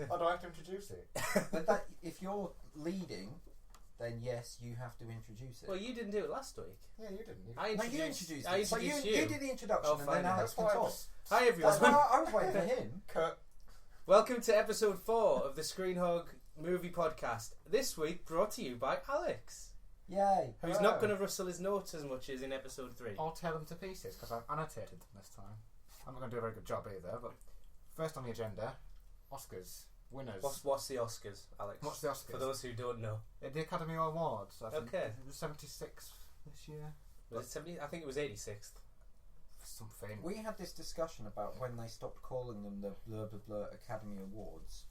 Or do I have to introduce it? But if you're leading, then yes, you have to introduce it. Well, you didn't do it last week. Yeah, you didn't. You introduced I it. So introduced you did the introduction, and then Alex can talk. Hi everyone. I was waiting for him. Cut. Welcome to episode 4 of the ScreenHog movie podcast. This week brought to you by Alex. Yay. Who's not going to rustle his notes as much as in episode 3. I'll tear them to pieces because I've annotated them this time. I'm not going to do a very good job either, but first on the agenda, Oscars. Winners. What's the Oscars, Alex? What's the Oscars? For those who don't know. The Academy Awards. I think Okay. It was 76th this year. Was it 70? I think it was 86th. Something. We had this discussion about when they stopped calling them the blah blah blah Academy Awards,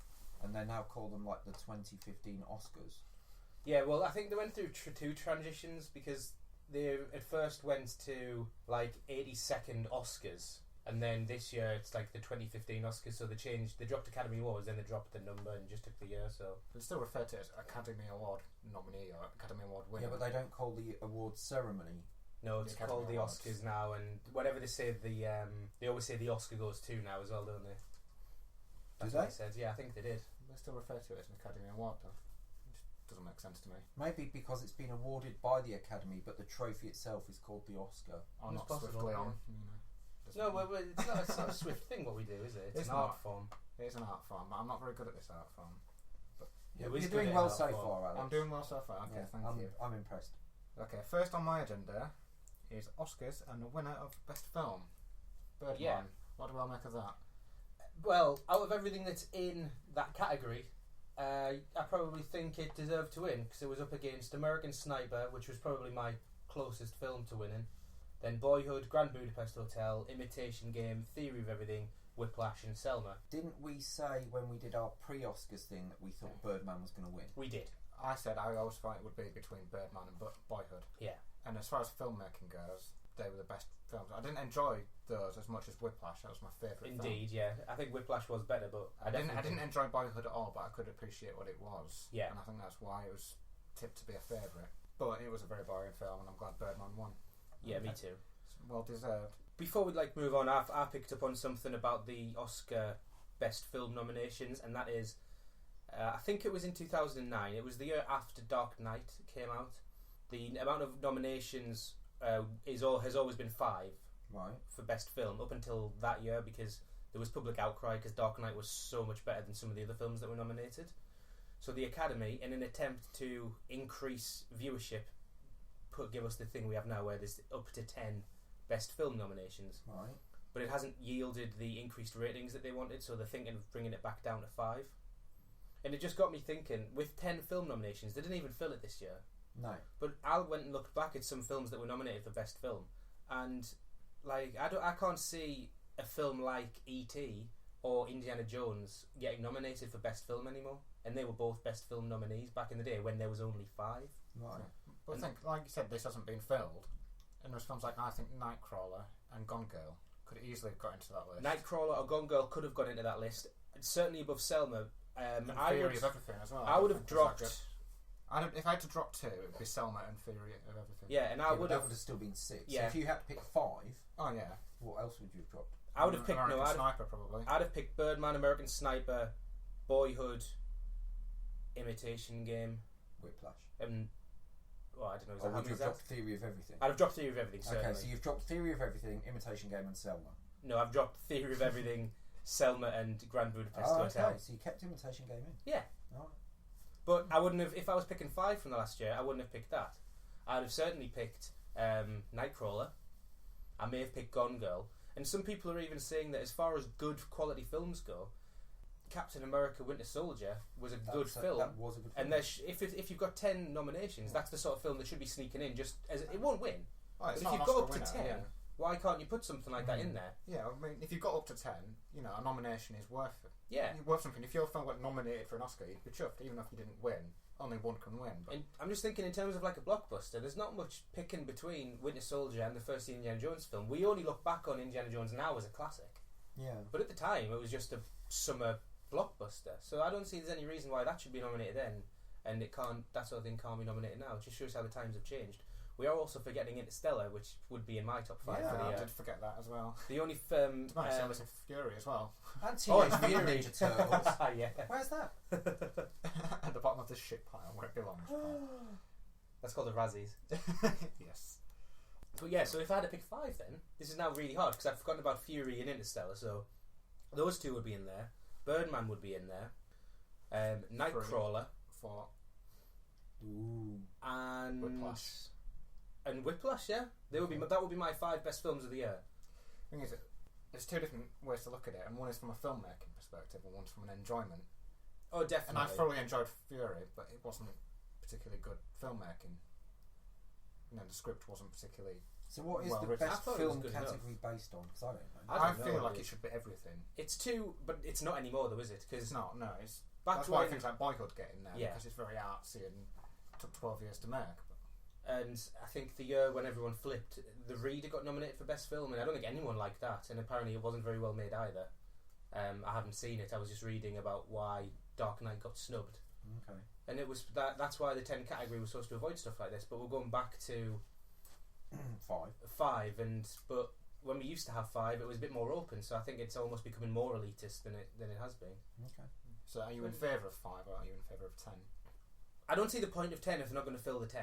and they now call them like the 2015 Oscars. Yeah, well, I think they went through two transitions because they at first went to like 82nd Oscars, and then this year it's like the 2015 Oscars. So they dropped Academy Awards, then they dropped the number and just took the year. So It's still referred to as Academy Award nominee or Academy Award winner. Yeah, but they don't call the awards ceremony. no, it's The called Academy the Awards. Oscars now, and whatever they say, they always say the Oscar goes to now as well, don't they? That's Do what they? said. Yeah, I think they did. They still refer to it as an Academy Award though. Which doesn't make sense to me. Maybe because it's been awarded by the Academy, but the trophy itself is called the Oscar. Or It's not possible, swiftly yeah. on. No, well, it's not a swift thing what we do, is it? It's It's an not. art form. It is an art form, but I'm not very good at this art form. Yeah, You're doing well so far, Alex. I'm doing well so far. Okay, Yeah, thank you. I'm impressed. Okay, first on my agenda is Oscars and the winner of Best Film, Birdman. Yeah. What do I make of that? Well, out of everything that's in that category, I probably think it deserved to win because it was up against American Sniper, which was probably my closest film to winning. Then Boyhood, Grand Budapest Hotel, Imitation Game, Theory of Everything, Whiplash, and Selma. Didn't we say when we did our pre-Oscars thing that we thought Birdman was going to win? We did. I said I always thought it would be between Birdman and Boyhood. Yeah. And as far as filmmaking goes, they were the best films. I didn't enjoy those as much as Whiplash. That was my favourite film. Indeed, yeah. I think Whiplash was better, but I didn't enjoy Boyhood at all, but I could appreciate what it was. Yeah. And I think that's why it was tipped to be a favourite. But it was a very boring film, and I'm glad Birdman won. Yeah, me Okay. too. It's well deserved. Before we move on, I picked up on something about the Oscar Best Film nominations, and that is, I think it was in 2009. It was the year after Dark Knight came out. The amount of nominations has always been 5 Right. for Best Film up until that year because there was public outcry because Dark Knight was so much better than some of the other films that were nominated. So the Academy, in an attempt to increase viewership, give us the thing we have now where there's up to 10 Best Film nominations. Right. But it hasn't yielded the increased ratings that they wanted, so they're thinking of bringing it back down to 5. And it just got me thinking, with 10 film nominations, they didn't even fill it this year. No. But Al went and looked back at some films that were nominated for Best Film, and I can't see a film like E.T. or Indiana Jones getting nominated for Best Film anymore. And they were both Best Film nominees back in the day when there was only 5. Right. But I think, like you said, this hasn't been filled. And there's films like, I think, Nightcrawler and Gone Girl could easily have got into that list. Nightcrawler or Gone Girl could have got into that list. Certainly above Selma. And I Theory would of Everything as well. I would have think, dropped. was that good? If I had to drop 2, it would be Selma and Theory of Everything. Yeah, and I Yeah, but would that have. would have still been 6. Yeah. So if you had to pick 5, Oh, yeah. what else would you have dropped? I would have picked American Sniper, probably. I'd have picked Birdman, American Sniper, Boyhood, Imitation Game, Whiplash. and I don't know. Is Or that how would many you is have that? dropped Theory of Everything? I'd have dropped Theory of Everything. Certainly. Okay, so you've dropped Theory of Everything, Imitation Game, and Selma. No, I've dropped Theory of Everything, Selma, and Grand Budapest Oh, Hotel. okay, so you kept Imitation Game in. Yeah, Alright. but I wouldn't have. If I was picking 5 from the last year, I wouldn't have picked that. I'd have certainly picked Nightcrawler. I may have picked Gone Girl. And some people are even saying that as far as good quality films go, Captain America: Winter Soldier was a good film. That was a good film. And if you've got 10 nominations, that's the sort of film that should be sneaking in. Just as it won't win, Oh, but it's if not you've an got Oscar up to winner, 10, yeah. why can't you put something like that in there? Yeah, I mean, if you've got up to 10, a nomination is worth it. Yeah. Worth something. If your film got nominated for an Oscar, you'd be chuffed, even if you didn't win. Only one can win. But And I'm just thinking in terms of like a blockbuster, there's not much picking between Winter Soldier and the first Indiana Jones film. We only look back on Indiana Jones now as a classic, Yeah. but at the time it was just a summer blockbuster. So I don't see there's any reason why that should be nominated then, and it can't. That sort of thing can't be nominated now. It just shows how the times have changed. We are also forgetting Interstellar, which would be in my top 5 Yeah, for the I year. did forget that as well. The only To be honest, I was in Fury as well. And Teenage Mutant Fury. Ninja Turtles. Yeah. Where's that? At the bottom of the shit pile where it belongs. That's called the Razzies. Yes. But yeah, so if I had to pick 5 then, this is now really hard because I've forgotten about Fury and Interstellar, so those 2 would be in there. Birdman would be in there. Nightcrawler. 4. Ooh. And Whiplash. And Whiplash, yeah. That would be my 5 best films of the year. The thing is, there's 2 different ways to look at it, and one is from a filmmaking perspective, and one's from an enjoyment. Oh, definitely. And I thoroughly enjoyed Fury, but it wasn't particularly good filmmaking. You know, the script wasn't particularly. So what is well the written. best I thought it was film good category based on? Because I don't know. I I don't feel know, like it it is. should be everything. It's 2, but it's not anymore though, is it? Because It's not. No, it's back that's to why when, things like Boyhood get in there, Yeah. because it's very artsy and took 12 years to make. But and I think the year when everyone flipped, The Reader got nominated for best film, and I don't think anyone liked that. And apparently, it wasn't very well made either. I haven't seen it. I was just reading about why Dark Knight got snubbed, Okay. and it was that's why the 10 category was supposed to avoid stuff like this. But we're going back to 5, but when we used to have 5, it was a bit more open. So I think it's almost becoming more elitist than it has been. Okay. so, are you in favour of 5 or are you in favour of 10? I don't see the point of 10 if they're not going to fill the 10.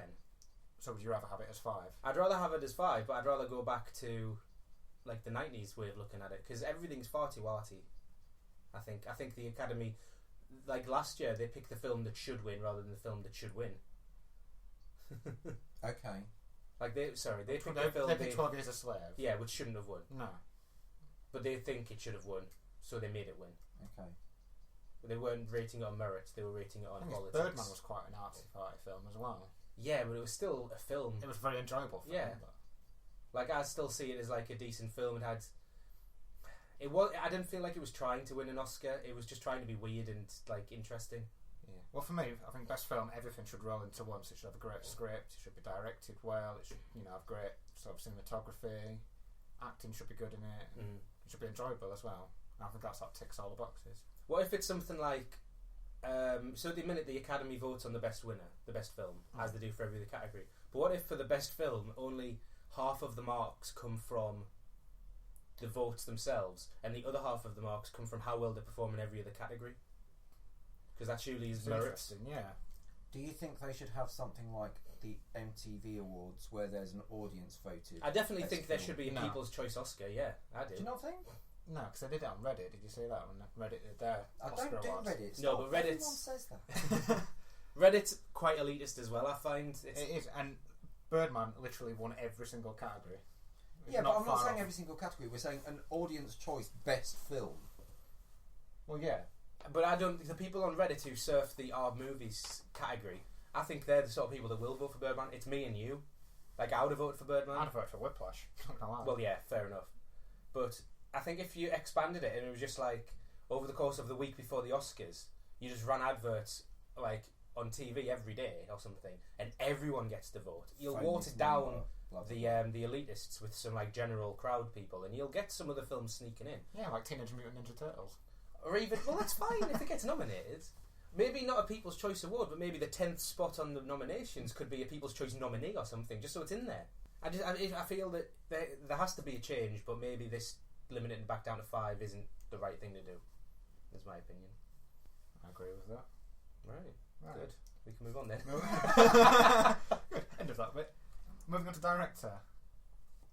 So, would you rather have it as 5? I'd rather have it as 5, but I'd rather go back to like the 90s way of looking at it, because everything's far too arty. I think the Academy, like last year, they picked the film that should win rather than the film that should win. Okay. Like they picked the They film picked 12 Years a Slave. yeah, which shouldn't have won, No. but they think it should have won, so they made it win. Okay. But they weren't rating it on merit; they were rating it I on think politics. Birdman was quite an artsy party film as well. Yeah, but it was still a film. It was a very enjoyable film. Yeah. But Like I still see it as like a decent film. I didn't feel like it was trying to win an Oscar. It was just trying to be weird and like interesting. yeah. Well, for me, I think best film, everything should roll into one. So it should have a great script. It should be directed well. It should, have great sort of cinematography. Acting should be good in it. And it should be enjoyable as well. And I think that ticks all the boxes. What if it's something like, so at the minute the Academy votes on the best winner, the best film, as they do for every other category. But what if for the best film, only half of the marks come from the votes themselves, and the other half of the marks come from how well they perform in every other category? Because that surely is It's merit. interesting, yeah. Do you think they should have something like the MTV Awards where there's an audience voted? I definitely best think there film? should be a No. People's Choice Oscar, yeah, I do. Do you not think? No, because they did it on Reddit. Did you see that when Reddit did their I Oscar don't do awards? Reddit. No, Stop. but Reddit's- Everyone says that. Reddit's quite elitist as well, I find. It's, It is, and Birdman literally won every single category. It's Yeah, but I'm not far saying off. every single category. We're saying an audience choice best film. Well, yeah. but I don't. The people on Reddit who surf the art movies category, I think they're the sort of people that will vote for Birdman. It's me and you. Like I would have voted for Birdman. I'd vote for Whiplash. Not gonna lie. Well, yeah, fair enough. But I think if you expanded it and it was just like over the course of the week before the Oscars, you just ran adverts like on TV every day or something, and everyone gets to vote. You'll Famous water down number, blah, blah, the elitists with some like general crowd people, and you'll get some other films sneaking in. yeah, like Teenage Mutant Ninja Turtles. Or even, well, that's fine if it gets nominated. Maybe not a People's Choice Award, but maybe the 10th spot on the nominations could be a People's Choice nominee or something, just so it's in there. I feel that there has to be a change, but maybe this limiting it back down to 5 isn't the right thing to do. That's my opinion. I agree with that. Right. Good. We can move on then. Good. End of that bit. Moving on to director.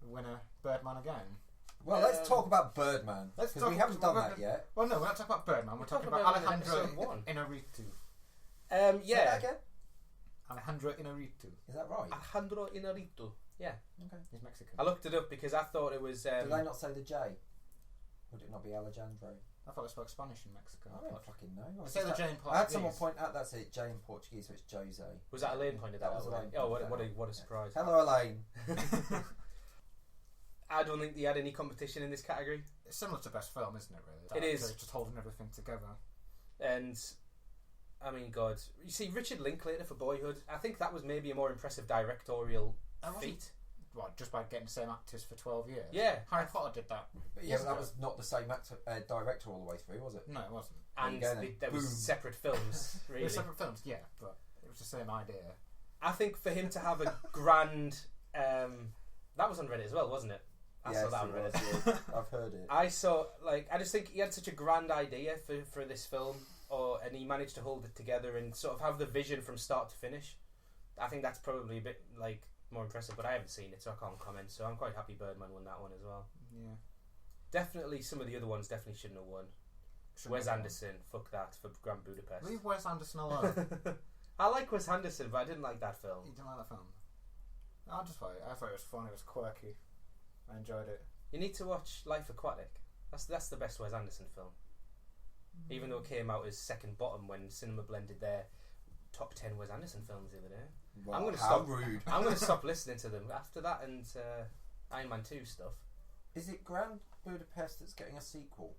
The winner, Birdman again. Well, let's talk about Birdman. let's Because we talk- haven't done we're- that yet. Well, no, we're not talking about Birdman. We're We'll talking talk about about Birdman in Alejandro episode 1. Inarritu. Say that Yeah. again? Alejandro Inarritu. Is that right? Alejandro Inarritu. Yeah. Okay. He's Mexican. I looked it up because I thought it was. Do they not say the J? Would it not be Alejandro? I thought they spoke Spanish in Mexico. I don't fucking know. They say the J in I had someone Portuguese. point out that's it, J in Portuguese, so it's Jose. Was that Elaine pointed that That out? was Elaine Oh, pointed what a surprise. Hello, Elaine. I don't think they had any competition in this category. It's similar to Best Film, isn't it, really? It is. Director just holding everything together. And I mean, God, you see Richard Linklater for Boyhood. I think that was maybe a more impressive directorial feat. What, just by getting the same actors for 12 years? Yeah, Harry Potter did that. But yeah, but that was not the same director all the way through, was it? No, it wasn't. and There you go then. there was Boom. separate films. They Really, were separate films, yeah, but it was the same idea. I think for him to have a grand that was on Reddit as well, wasn't it? I saw that on Reddit. Yeah. I've heard it. I just think he had such a grand idea for this film, and he managed to hold it together and sort of have the vision from start to finish. I think that's probably a bit like more impressive, but I haven't seen it, so I can't comment. So I'm quite happy Birdman won that one as well. Yeah. Definitely, some of the other ones definitely shouldn't have won. Wes Anderson, fuck that for Grand Budapest. Leave Wes Anderson alone. I like Wes Anderson, but I didn't like that film. You didn't like that film? I thought it was fun. It was quirky. I enjoyed it. You need to watch Life Aquatic. That's the best Wes Anderson film. Even though it came out as second bottom when Cinema blended their top 10 Wes Anderson films the other day. Wow, I'm going to how stop. rude. I'm going to stop listening to them after that and Iron Man 2 stuff. Is it Grand Budapest that's getting a sequel?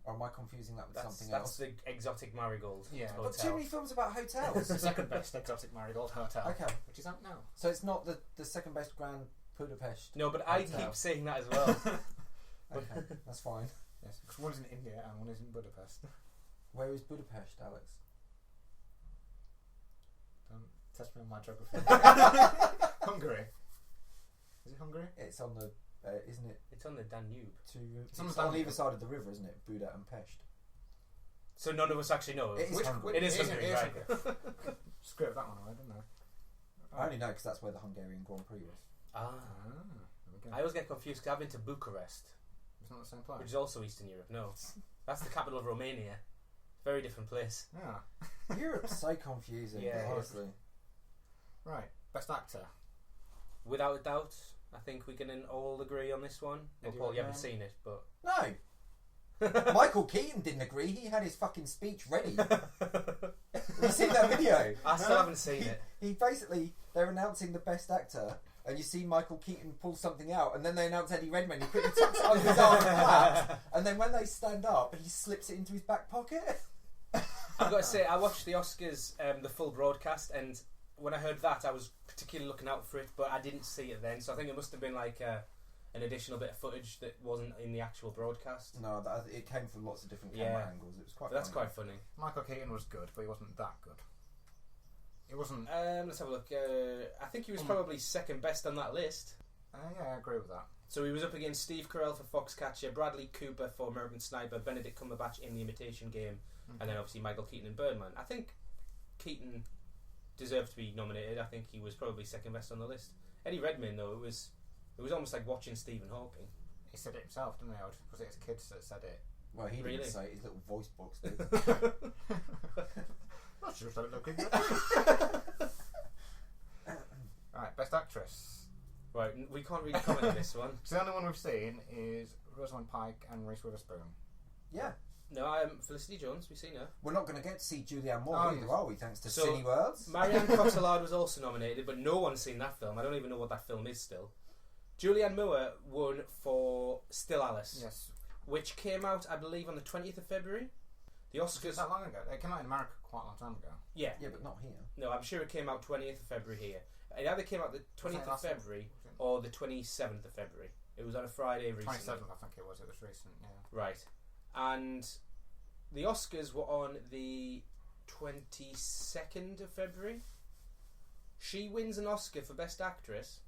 Or am I confusing that with something else? That's the Exotic Marigold Hotel. But too many films about hotels. The second best Exotic Marigold Hotel. Okay. Which is out now. So it's not the second best Grand Budapest. No, but I keep saying that as well. Okay, that's fine. Yes, because one is in India and one is in Budapest. Where is Budapest, Alex? Don't test me on my geography. Hungary. Is it Hungary? It's on the, isn't it? It's on the Danube. It's on either side of the river, isn't it? Buda and Pest. So none of us actually know. It is Hungary. It is Hungary, right? Screw that one away, didn't I? I only know because that's where the Hungarian Grand Prix was. I always get confused because I've been to Bucharest. It's not the same place. Which is also Eastern Europe. No, that's the capital of Romania. Very different place. Yeah. Europe's so confusing, honestly. Right, best actor. Without a doubt, I think we can all agree on this one. Well, Paul, you haven't seen it, but no. Michael Keaton didn't agree. He had his fucking speech ready. Have you seen that video? I still haven't seen it. He basically, they're announcing the best actor, and you see Michael Keaton pull something out, and then they announce Eddie Redmayne. He quickly tucks it under his arm and claps, and then when they stand up, he slips it into his back pocket. I've got to say, I watched the Oscars, the full broadcast, and when I heard that, I was particularly looking out for it, but I didn't see it then, so I think it must have been like an additional bit of footage that wasn't in the actual broadcast. No, it came from lots of different camera angles. It was quite. That's quite funny. Michael Keaton was good, but he wasn't that good. It wasn't. Let's have a look. I think he was probably second best on that list. Yeah, I agree with that. So he was up against Steve Carell for Foxcatcher, Bradley Cooper for American Sniper, Benedict Cumberbatch in The Imitation Game, and then obviously Michael Keaton in Birdman. I think Keaton deserved to be nominated. I think he was probably second best on the list. Eddie Redmayne, though, it was almost like watching Stephen Hawking. He said it himself, didn't he? Or was it his kids that said it? Well, he didn't say it. His little voice box did. That's just looking. Right, best actress. Right, we can't really comment on this one. So the only one we've seen is Rosamund Pike and Reese Witherspoon. Yeah. No, Felicity Jones, we've seen her. We're not going to get to see Julianne Moore either, are we? Thanks to Cineworlds. Marianne Cotillard was also nominated, but no one's seen that film. I don't even know what that film is still. Julianne Moore won for Still Alice. Yes. Which came out, I believe, on the 20th of February. The Oscars... Is that long ago? It came out in America quite a long time ago. Yeah. Yeah, but not here. No, I'm sure it came out 20th of February here. It either came out the 20th of February or the 27th of February. It was on a Friday recently. 27th, I think it was. It was recent, yeah. Right. And the Oscars were on the 22nd of February. She wins an Oscar for Best Actress,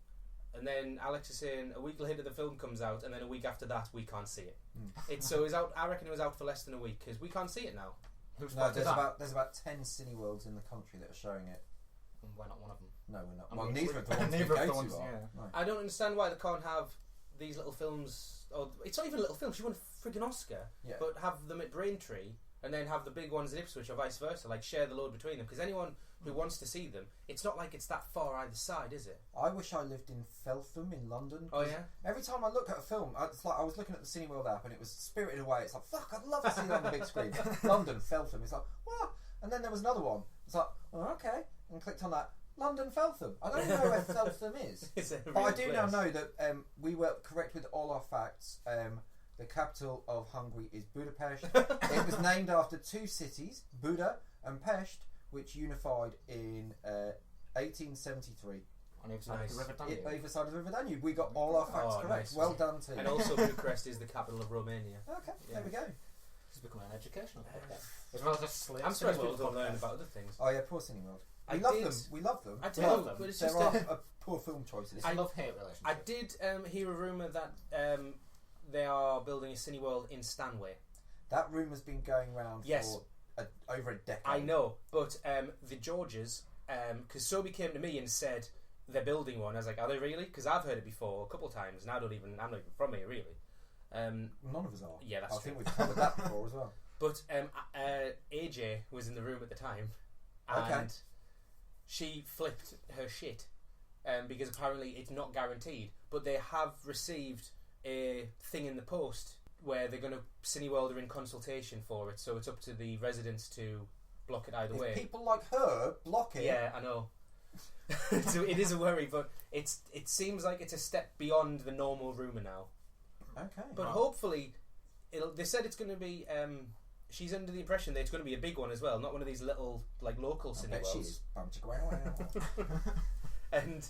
and then Alex is saying a week later the film comes out, and then a week after that we can't see it. It's out. I reckon it was out for less than a week because we can't see it now. No, there's about 10 Cineworlds in the country that are showing it. And we're not one of them. No, we're not. Well, neither of the ones neither we of go the ones, to are. yeah. No. I don't understand why they can't have these little films. Or it's not even a little film. She won a friggin' Oscar, but have them at Braintree and then have the big ones at Ipswich or vice versa. Like share the load between them. Because anyone who wants to see them, it's not like it's that far either side, is it? I wish I lived in Feltham in London. Oh yeah. Every time I look at a film, it's like I was looking at the Cineworld app and it was Spirited Away. It's like fuck, I'd love to see it on the big screen. London, Feltham. It's like what? And then there was another one. It's like oh okay, and clicked on that. London, Feltham. I don't even know where Feltham is. But I do now know that we were correct with all our facts. The capital of Hungary is Budapest. It was named after two cities, Buda and Pest, which unified in 1873. On either side of the River Danube. Either side of the River Danube. We got all our facts correct. Nice. Well done, team. And also Bucharest is the capital of Romania. Okay, there we go. This is becoming an educational podcast. As well as a slate. I'm surprised people don't learn about other things. Oh yeah, poor Cineworld. We love them. I do love them, but it's just a poor film choices. It's a love-hate relationship. I did hear a rumour that they are building a Cineworld in Stanway. That rumour's been going around for over a decade. I know, but the Georges, because Sobe came to me and said they're building one. I was like, are they really? Because I've heard it before a couple of times, and I'm not even from here really. None of us are. Yeah, that's true. I think we've covered that before as well. But AJ was in the room at the time, and she flipped her shit because apparently it's not guaranteed. But they have received a thing in the post where they're going to Cineworld are in consultation for it, so it's up to the residents to block it either way. People like her block it. Yeah, I know. So it is a worry, but it seems like it's a step beyond the normal rumour now. Okay. But hopefully, they said it's going to be. She's under the impression that it's going to be a big one as well, not one of these little local I bet she is. Cineworlds. And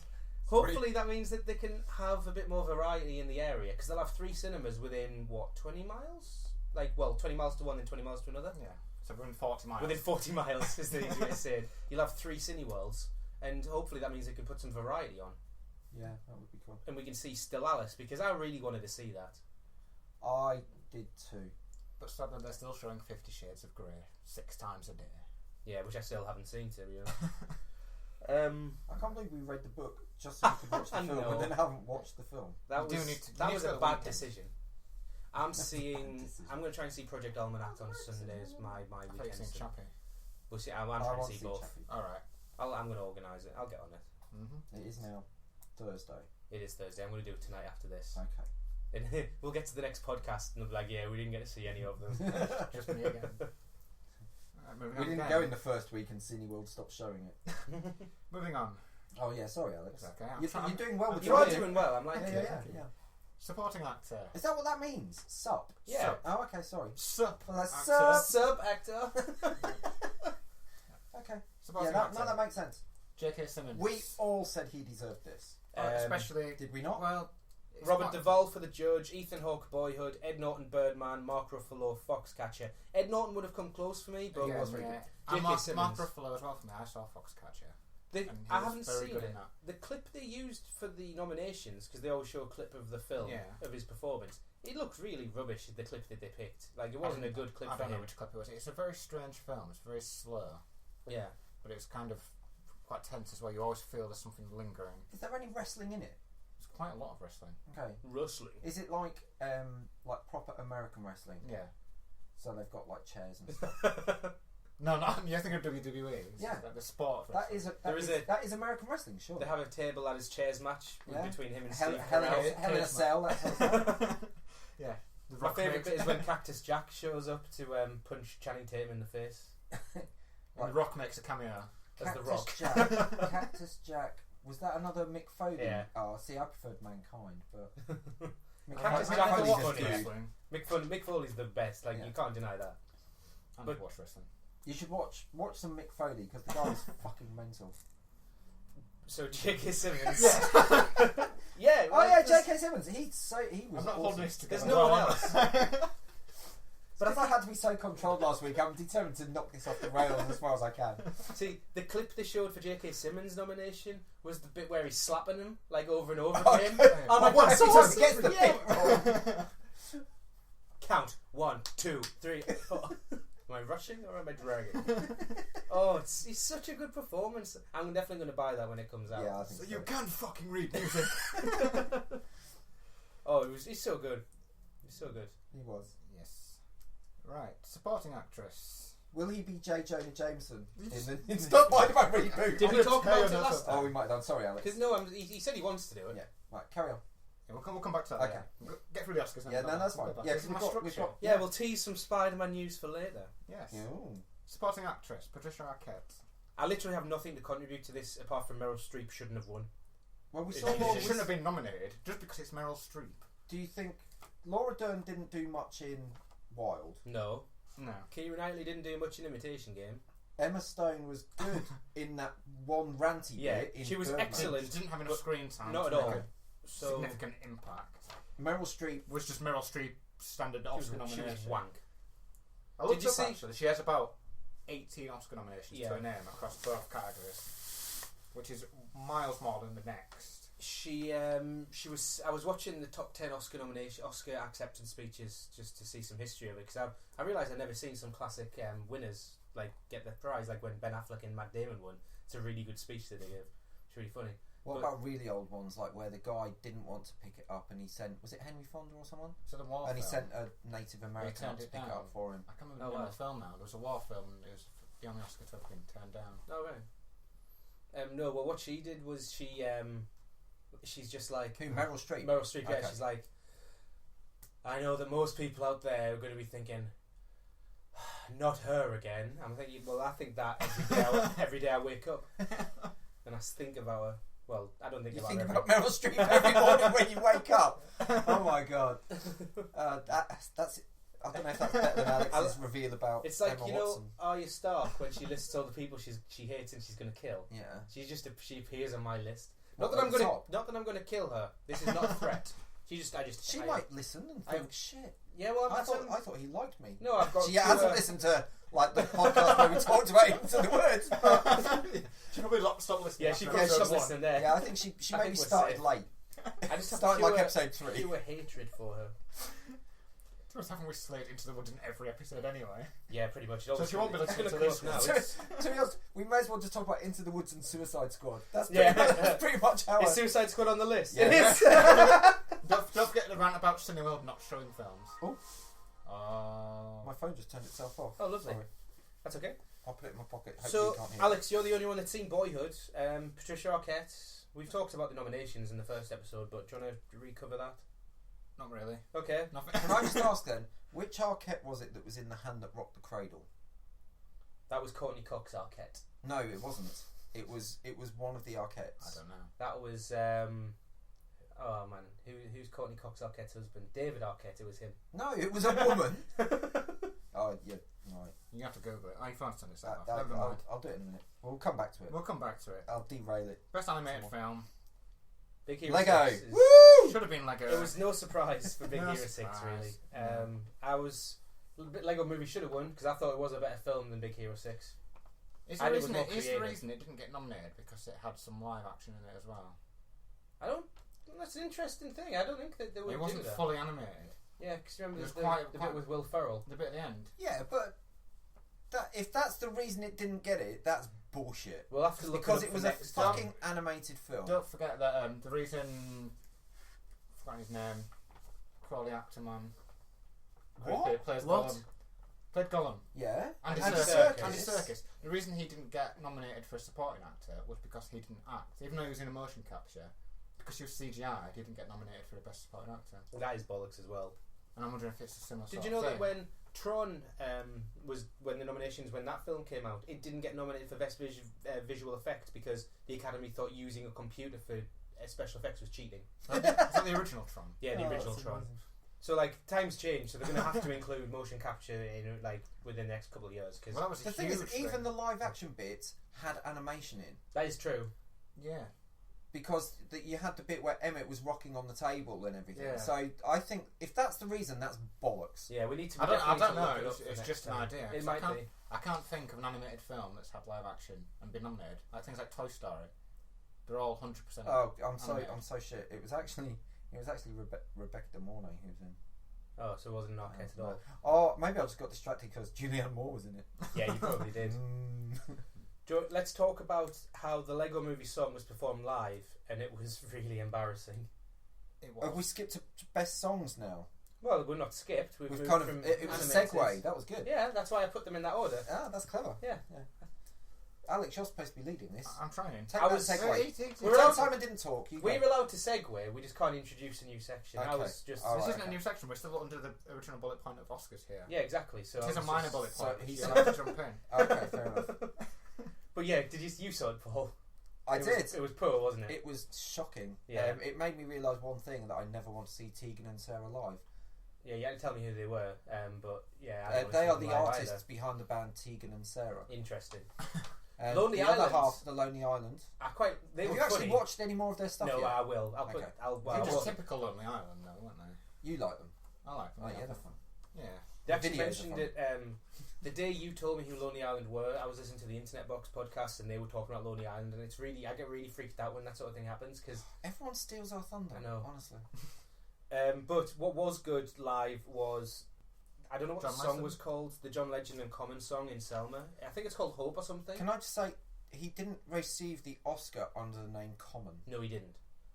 hopefully that means that they can have a bit more variety in the area, because they'll have 3 cinemas within 20 miles? 20 miles to one, then 20 miles to another. Yeah. So within 40 miles. Within 40 miles is the easy way to say it. You'll have 3 Cineworlds, and hopefully that means they can put some variety on. Yeah, that would be cool. And we can see Still Alice, because I really wanted to see that. I did too. But sadly, they're still showing 50 Shades of Grey 6 times a day. Yeah, which I still haven't seen, to be honest. I can't believe we read the book just so we could watch the film, and then haven't watched the film. That was a bad decision. I'm going to try and see Project Almanac on Sundays. My weekend. I've seen Chappie. We'll see. I'm trying to see both. Alright. I'm going to organise it. I'll get on it. It is now Thursday. It is Thursday. I'm going to do it tonight after this. Okay. And we'll get to the next podcast and they'll be like, yeah, we didn't get to see any of them. Just me again. We didn't go in the first week and Cineworld stopped showing it. Moving on. Oh yeah, sorry Alex. Okay. You're doing well with You are doing well. I'm like, yeah. Supporting actor. Is that what that means? Sup? Yeah. Sup. Oh, okay, sorry. Sup. Well, that's actor. Sub actor. Okay. Supporting Yeah, actor. that makes sense. J.K. Simmons. We all said he deserved this. Especially. Did we not? Well. Robert Duvall for The Judge, Ethan Hawke Boyhood, Ed Norton Birdman, Mark Ruffalo Foxcatcher. Ed Norton would have come close for me, but Yeah, was very good. And J.K. Simmons. Mark Ruffalo as well for me. I saw Foxcatcher. I haven't very seen good it. in that. The clip they used for the nominations, because they always show a clip of the film of his performance. It looked really rubbish. The clip that they picked, it wasn't a good clip I for don't know him. which clip it was. It's a very strange film. It's very slow. Yeah, but it's kind of quite tense as well. You always feel there's something lingering. Is there any wrestling in it? There's quite a lot of wrestling. Okay. Wrestling. Is it like proper American wrestling? Yeah. So they've got chairs and stuff. No, you're thinking of WWE. Yeah. Like the sport of wrestling. That is American wrestling, sure. They have a table at his chairs match between him and Steve Hell Carell. in a Cell. That sort of stuff. Yeah. My favourite bit is when Cactus Jack shows up to punch Channing Tatum in the face. And The Rock makes a cameo. As The Rock. Cactus Jack. Was that another Mick Foley? Yeah. Oh, see, I preferred Mankind, but Cactus I Jack watch is funny. wrestling. Mick Foley's the best. You can't deny that. I But- watch wrestling. you should watch some Mick Foley because the guy is fucking mental. So J.K. Simmons. Yeah. Yeah. Oh yeah, J.K. Simmons. He was. I'm not awesome. holding this together. There's no one else. But if I had to be so controlled last week, I'm determined to knock this off the rails as far as I can. See, the clip they showed for J.K. Simmons' nomination was the bit where he's slapping him over and over again. I'm like, Once he awesome. gets the bit wrong. Count 1, 2, 3, 4. Am I rushing or am I dragging? He's such a good performance. I'm definitely going to buy that when it comes out. Yeah, I think so. You can't fucking read music. He's so good. He's so good. He was. Yes. Right. Supporting actress. Will he be J. Jonah Jameson in Stop By My Reboot? Did we talk about it last time? Oh, we might have done. Sorry, Alex. Because no, he said he wants to do it. Yeah. Right, carry on. Yeah, we'll come back to that. Okay. Yeah. Get through the Oscars. Yeah, no, that's fine. Yeah, this is my structure. Yeah, we'll tease some Spider-Man news for later. Yes. Ooh. Supporting actress, Patricia Arquette. I literally have nothing to contribute to this apart from Meryl Streep shouldn't have won. Well, we She saw She shouldn't have been nominated just because it's Meryl Streep. Do you think Laura Dern didn't do much in Wild? No. No. Keira Knightley didn't do much in Imitation Game. Emma Stone was good in that one ranty bit. In she was Birdman. excellent. She didn't have enough screen time. Not to at make all. a So significant impact. Meryl Streep Was just Meryl Streep standard Oscar she nomination. was wank. I looked Did you up see- actually. She has about 18 Oscar nominations Yeah. to her name across both categories, which is miles more than the next. She was. I was watching the top 10 Oscar acceptance speeches just to see some history of it, because I realised I'd never seen some classic winners like get the prize, like when Ben Affleck and Matt Damon won. It's a really good speech that they gave. It's really funny. What about really old ones, like where the guy didn't want to pick it up and he sent, was it Henry Fonda or someone? So the war And he film, sent a Native American up to pick it up for him. I can't remember the name of the film now. There was a war film and it was the only Oscar to have been turned down. Oh right. No, well, what she did was she's just like Who? Meryl Streep? Meryl Streep, yeah. Okay. She's like, I know that most people out there are going to be thinking, not her again. I'm thinking, well, I think that every day I wake up and I think about her. Well, I don't think You about think her. about Meryl Streep every morning when you wake up. Oh my god. That's. I don't know if that's better than Alex's reveal about It's like, Emma you know, Watson. Arya Stark when she lists all the people she hates and she's going to kill. Yeah. She appears on my list. What, Not that at the I'm going to kill her. This is not a threat. She might listen and think, shit. Yeah, well, I thought he liked me. No, I've got. She hasn't listened to like the podcast where we talked about Into the Woods. She probably stopped listening. Yeah, she after probably episode stopped one. listening there. Yeah, I think she I maybe think we're started safe. late. I just have Started like episode 3. pure hatred for her. To us having we slid Into the Woods in every episode anyway. Yeah, pretty much. So she won't be listening to come this up now. one. It's, To be honest, we may as well just talk about Into the Woods and Suicide Squad. That's pretty much how is Suicide Squad on the list? Yeah. It is. Don't forget the rant about Cineworld not showing films. Oh. My phone just turned itself off. Oh, lovely. Sorry. That's okay. I'll put it in my pocket. Hopefully So, you can't hear Alex, you're the only one that's seen Boyhood. Patricia Arquette. We've talked about the nominations in the first episode, but do you want to recover that? Not really. Okay. Nothing. it. Can I just ask then, which Arquette was it that was in The Hand That Rocked the Cradle? That was Courtney Cox Arquette. No, it wasn't. It was one of the Arquettes. I don't know. That was oh man, who's Courtney Cox Arquette's husband? David Arquette. It was him. No, it was a woman. Oh yeah, right. You have to Google it. You can't turn this off. Never mind. I'll do it in a minute. We'll come back to it. We'll come back to it. I'll derail it. Best animated film. Big Hero Lego. 6 is- Woo! Should have been Lego. It was no surprise for Big No Hero 6, surprise. really. No. I was a bit Lego Movie should have won because I thought it was a better film than Big Hero 6. Is And the it was reason more is the creative. reason it didn't get nominated because it had some live action in it as well? I don't. That's an interesting thing. I don't think that they would It wasn't do that. fully animated. Yeah, because remember It was the quite- bit with Will Ferrell. The bit at the end. Yeah, but if that's the reason it didn't get it, that's bullshit. We'll have to look Because it, up it was for a next time. fucking animated film. Don't forget that the reason I've forgotten his name, Crawley actor man. What? Who plays What? Gollum. Played Gollum. Yeah. Andy Andy Serkis. Serkis. Andy Serkis. The reason he didn't get nominated for a supporting actor was because he didn't act. Even though he was in a motion capture, because he was CGI, he didn't get nominated for the best supporting actor. That is bollocks as well. And I'm wondering if it's a similar Did sort you know of that thing. when Tron was when the nominations when that film came out, it didn't get nominated for best visual effects because the Academy thought using a computer for special effects was cheating. Is that the original Tron? Yeah, the Oh, original that's Tron. amazing. So like times change, so they're going to have to include motion capture in like within the next couple of years because Well, that was a The thing huge is, even the live action bits had animation in. that is true. Yeah. Because you had the bit where Emmett was rocking on the table and everything. Yeah. So I think if that's the reason, that's bollocks. Yeah, we need to. I don't definitely know. need to look it It's, up for it's next just an time. idea. It 'cause might be. I can't think of an animated film that's had live action and been nominated. Like things like Toy Story. They're all 100%. Oh, I'm animated. so shit. It was actually Rebecca De Mornay who was in. Oh, so it wasn't an Arquette at all. Oh, maybe I just got distracted because Julianne Moore was in it. Yeah, you probably did. Let's talk about how the Lego Movie song was performed live, and it was really embarrassing. It was. Have we skipped to best songs now? Well, we're not skipped. We've moved kind of. from It was a animated. segue. That was good. Yeah, that's why I put them in that order. Ah, that's clever. Yeah. Alex, you're supposed to be leading this. I'm trying. Take I that was- segue. We're Pretend allowed- Simon didn't talk. You We're go. allowed to segue. We just can't introduce a new section. I Okay. was just. All This right, isn't okay. a new section. We're still under the original bullet point of Oscars here. Yeah, exactly. So It I is a was minor just- bullet so point. he's He's allowed allowed to jump in. Okay, fair enough. But yeah, you saw it, Paul? I It did. Was, it was poor, wasn't it? It was shocking. Yeah. It made me realise one thing, that I never want to see Tegan and Sarah live. Yeah, you had to tell me who they were. But yeah, I don't They wanna are see the them live artists either. behind the band Tegan and Sarah. Interesting. Lonely Lonely the other Island. half, the Lonely Island. They Have were you actually funny. watched any more of their stuff No, yet? I will. I'll put. Okay. I'll. They're Well, just typical Lonely Island, though, weren't they? You like them? I like them. Oh yeah, they're fun. Yeah. they actually videos are mentioned fun. it. The day you told me who Lonely Island were, I was listening to the Internet Box podcast and they were talking about Lonely Island, and I get really freaked out when that sort of thing happens because Everyone steals our thunder. I know. Honestly. But what was good live was, I don't know what John the song Legend? was called, the John Legend and Common song in Selma. I think it's called Hope or something. Can I just say, he didn't receive the Oscar under the name Common. No, he didn't.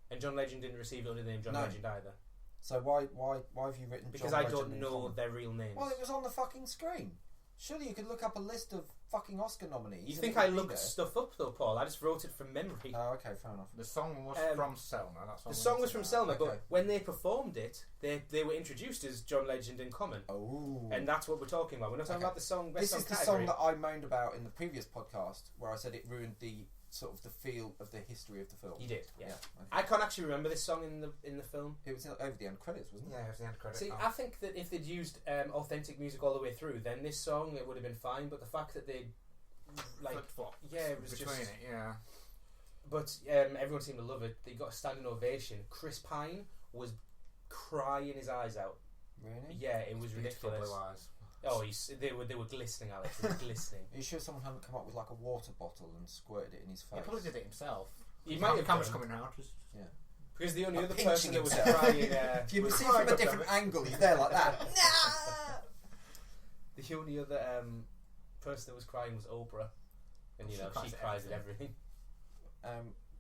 And John Legend didn't receive it under the name John No. Legend either. So why have you written? Because John I Legend don't in know Common? their real names. Well, it was on the fucking screen. Surely you could look up a list of fucking Oscar nominees. You and think it would I be looked there. stuff up though, Paul? I just wrote it from memory. Oh, okay, fair enough. The song was from Selma. That's what The we song need was to from know. Selma, Okay. but when they performed it, they were introduced as John Legend and Common. Oh. And that's what we're talking about. We're not talking Okay. about the song. Best This song is the category. song that I moaned about in the previous podcast, where I said it ruined the sort of the feel of the history of the film. You did, yeah. Okay. I can't actually remember this song in the film. It was over the end credits, wasn't it? Yeah, it was the end credit. See, I think that if they'd used authentic music all the way through, then this song it would have been fine. But the fact that they yeah, it was between just. it. Yeah. But everyone seemed to love it. They got a standing ovation. Chris Pine was crying his eyes out. Really? Yeah, it was Beautiful ridiculous. blue eyes. Oh, they were glistening, Alex. They were glistening. Are you sure someone hadn't come up with like a water bottle and squirted it in his He face? probably did it himself. He might have Camera's done. coming out. Yeah. Because the only Like other pinching person that was himself. crying. If you was see crying from a up different there. angle, he's there like that. The only other person that was crying was Oprah, and She she cries cries at at everything,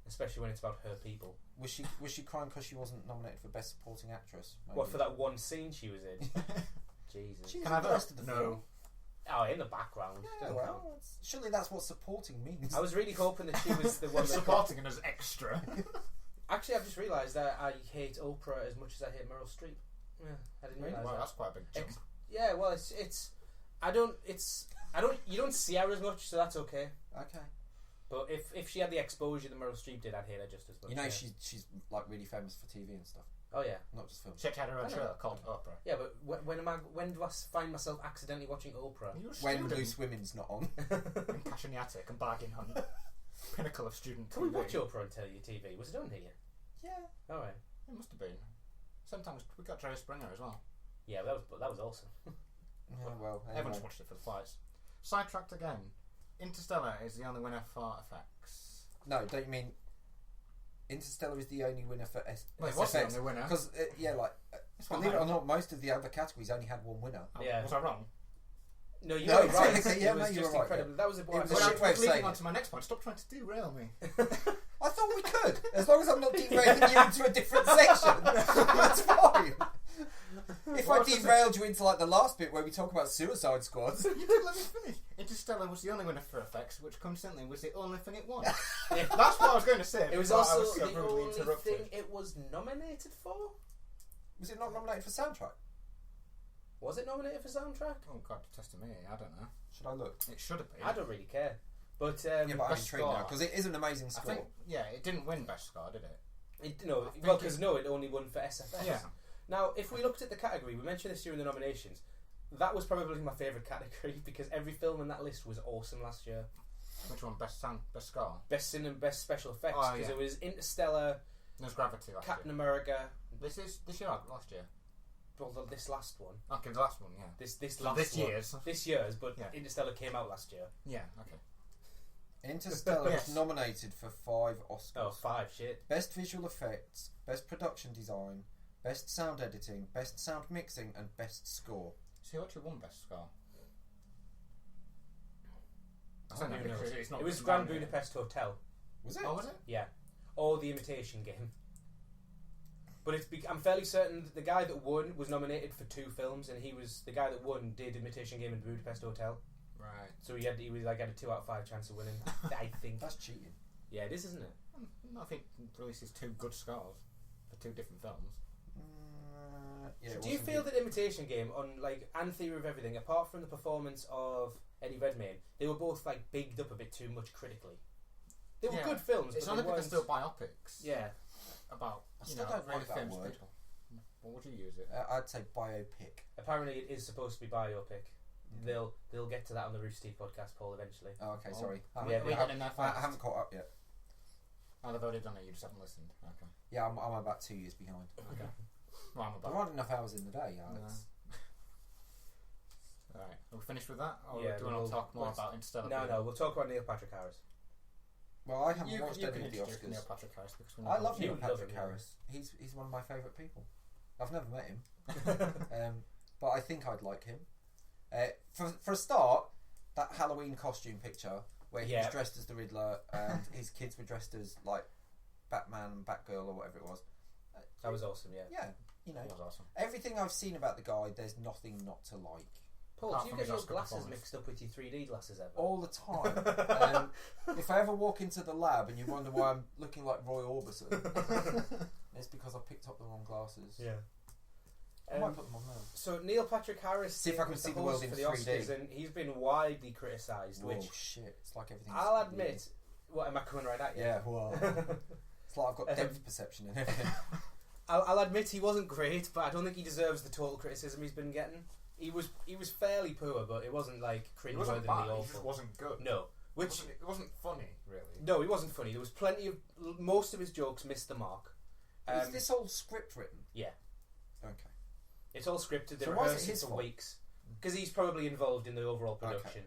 especially when it's about her people. Was she crying because she wasn't nominated for Best Supporting Actress? Maybe? What, for that one scene she was in? Jesus. She's Can in I the have rest of the no. film. Oh, in the background. Yeah, Doesn't count. well, surely that's what supporting means. I was really hoping that she was the one that Supporting it as extra. Actually, I've just realised that I hate Oprah as much as I hate Meryl Streep. Yeah, I didn't realise Wow, that. that's quite a big jump. Yeah, well, you don't see her as much, so that's okay. Okay. But if she had the exposure that Meryl Streep did, I'd hate her just as much. You know, yeah. she's like really famous for TV and stuff, Oh yeah. not just films. She had her own I know. show called Oprah. Yeah, but when do I find myself accidentally watching Oprah? You're a When student Loose Women's not on. in Cash in the Attic and Bargain Hunt. Pinnacle of student Can we TV. watch Oprah on TV? Was it on here? Yeah. All right. It must have been. Sometimes we got Jerry Springer as well. Yeah, that was awesome. Yeah, well, anyway. Everyone's watched it for the flights. Sidetracked again. Interstellar is the only winner for effects. No, don't you mean Interstellar is the only winner for Well, it was the only winner. Because, It's what believe it I or heard. not, most of the other categories only had one winner. Oh, Yeah. Was I wrong? No, you No, were right. technically, yeah, It was no, you just were right, incredible. That was the It was a Well, shit way of leading saying on it. to my next point. Stop trying to derail me. I thought we could, as long as I'm not derailing you into a different section. That's fine. If I What was the derailed you into like the last bit where we talk about Suicide Squads, You did let me finish. Interstellar was the only winner for effects, which coincidentally was the only thing it won. Yeah. That's what I was going to say. It was before I also was so the rudely only interrupted. thing it was nominated for. was it not nominated for soundtrack? Was it nominated for soundtrack? Oh God, you're testing me. I don't know. Should I look? It should have been. I don't really care. But Yeah, but I'm best intrigued now score. because it is an amazing I score. think, yeah, it didn't win best score, did it? no, I think well, because it only won for SFX. Yeah. Now, if we looked at the category, we mentioned this during the nominations. That was probably my favourite category because every film in that list was awesome last year. Which one? Best sound, best score. Best sin and best special effects Oh, because yeah. it was Interstellar, There's Gravity last Captain year. America. This year, or last year. Well, this last one. Okay, the last one, yeah. This So last this one. year's. This year's, but Yeah. Interstellar came out last year. Yeah, okay. Interstellar Yes. was nominated for 5 Oscars. Oh, 5 shit. Best visual effects, best production design, best sound editing, best sound mixing, and best score. So who actually won best score? I Oh, don't know, who because knows? it's not It was written Grand down here. Budapest Hotel. Was it? Oh, was it? Yeah. Or The Imitation Game. But I'm fairly certain that the guy that won was nominated for 2 films, and the guy that won did Imitation Game and Budapest Hotel. Right. So he had a 2 out of 5 chance of winning. I think. That's cheating. Yeah, it is, isn't it? I think it releases 2 good scores for 2 different films. Yeah, it Do you wasn't feel good. that Imitation Game and Theory of Everything, apart from the performance of Eddie Redmayne, they were both bigged up a bit too much critically? They were Yeah. good films, It's but only they because weren't. they're biopics. Yeah. About, I still don't really like that famous word. people. What would you use it? I'd say biopic. Apparently, it is supposed to be biopic. They'll get to that on the Rooster Teeth podcast, Paul, eventually. Oh, okay, sorry. Oh, I yeah, haven't- we I, had enough I fast. haven't caught up yet. Oh, they've already done it, you just haven't listened. Okay. Yeah, I'm about 2 years behind. Okay. Well, I'm There about. aren't enough hours in the day, Alex. Right. Are we finished with that? Or Yeah, do you want to talk more about Interstellar? No, we'll talk about Neil Patrick Harris. Well, I haven't watched you any can of the introduce Oscars. Neil Patrick Harris because we I love You Neil love Patrick him, yeah. Harris. He's one of my favourite people. I've never met him, but I think I'd like him. For a start, that Halloween costume picture where he was dressed as the Riddler and his kids were dressed as like Batman and Batgirl or whatever it was. That was awesome, yeah. Yeah, you know, That was awesome. everything I've seen about the guy, there's nothing not to like. Paul, Apart do you from get his your Oscar glasses performance. mixed up with your 3D glasses ever? All the time. If I ever walk into the lab and you wonder why I'm looking like Roy Orbison, it's because I picked up the wrong glasses. Yeah. I might put them on now. So Neil Patrick Harris See if I can was see the the world host in for the 3D. Oscars, and he's been widely criticised. Whoa, Which shit! It's like everything's. I'll admit, what am I coming right at you? Yeah, whoa. It's like I've got depth perception and everything. I'll admit he wasn't great, but I don't think he deserves the total criticism he's been getting. He was fairly poor, but it wasn't like It wasn't cringeworthy bad. It awful. just wasn't good. No, It wasn't funny, really. no, he wasn't funny. There was plenty of most of his jokes missed the mark. Is this all script written? Yeah. Okay. It's all scripted. They So why is it rehearsed it his for fault? weeks because he's probably involved in the overall production. Okay.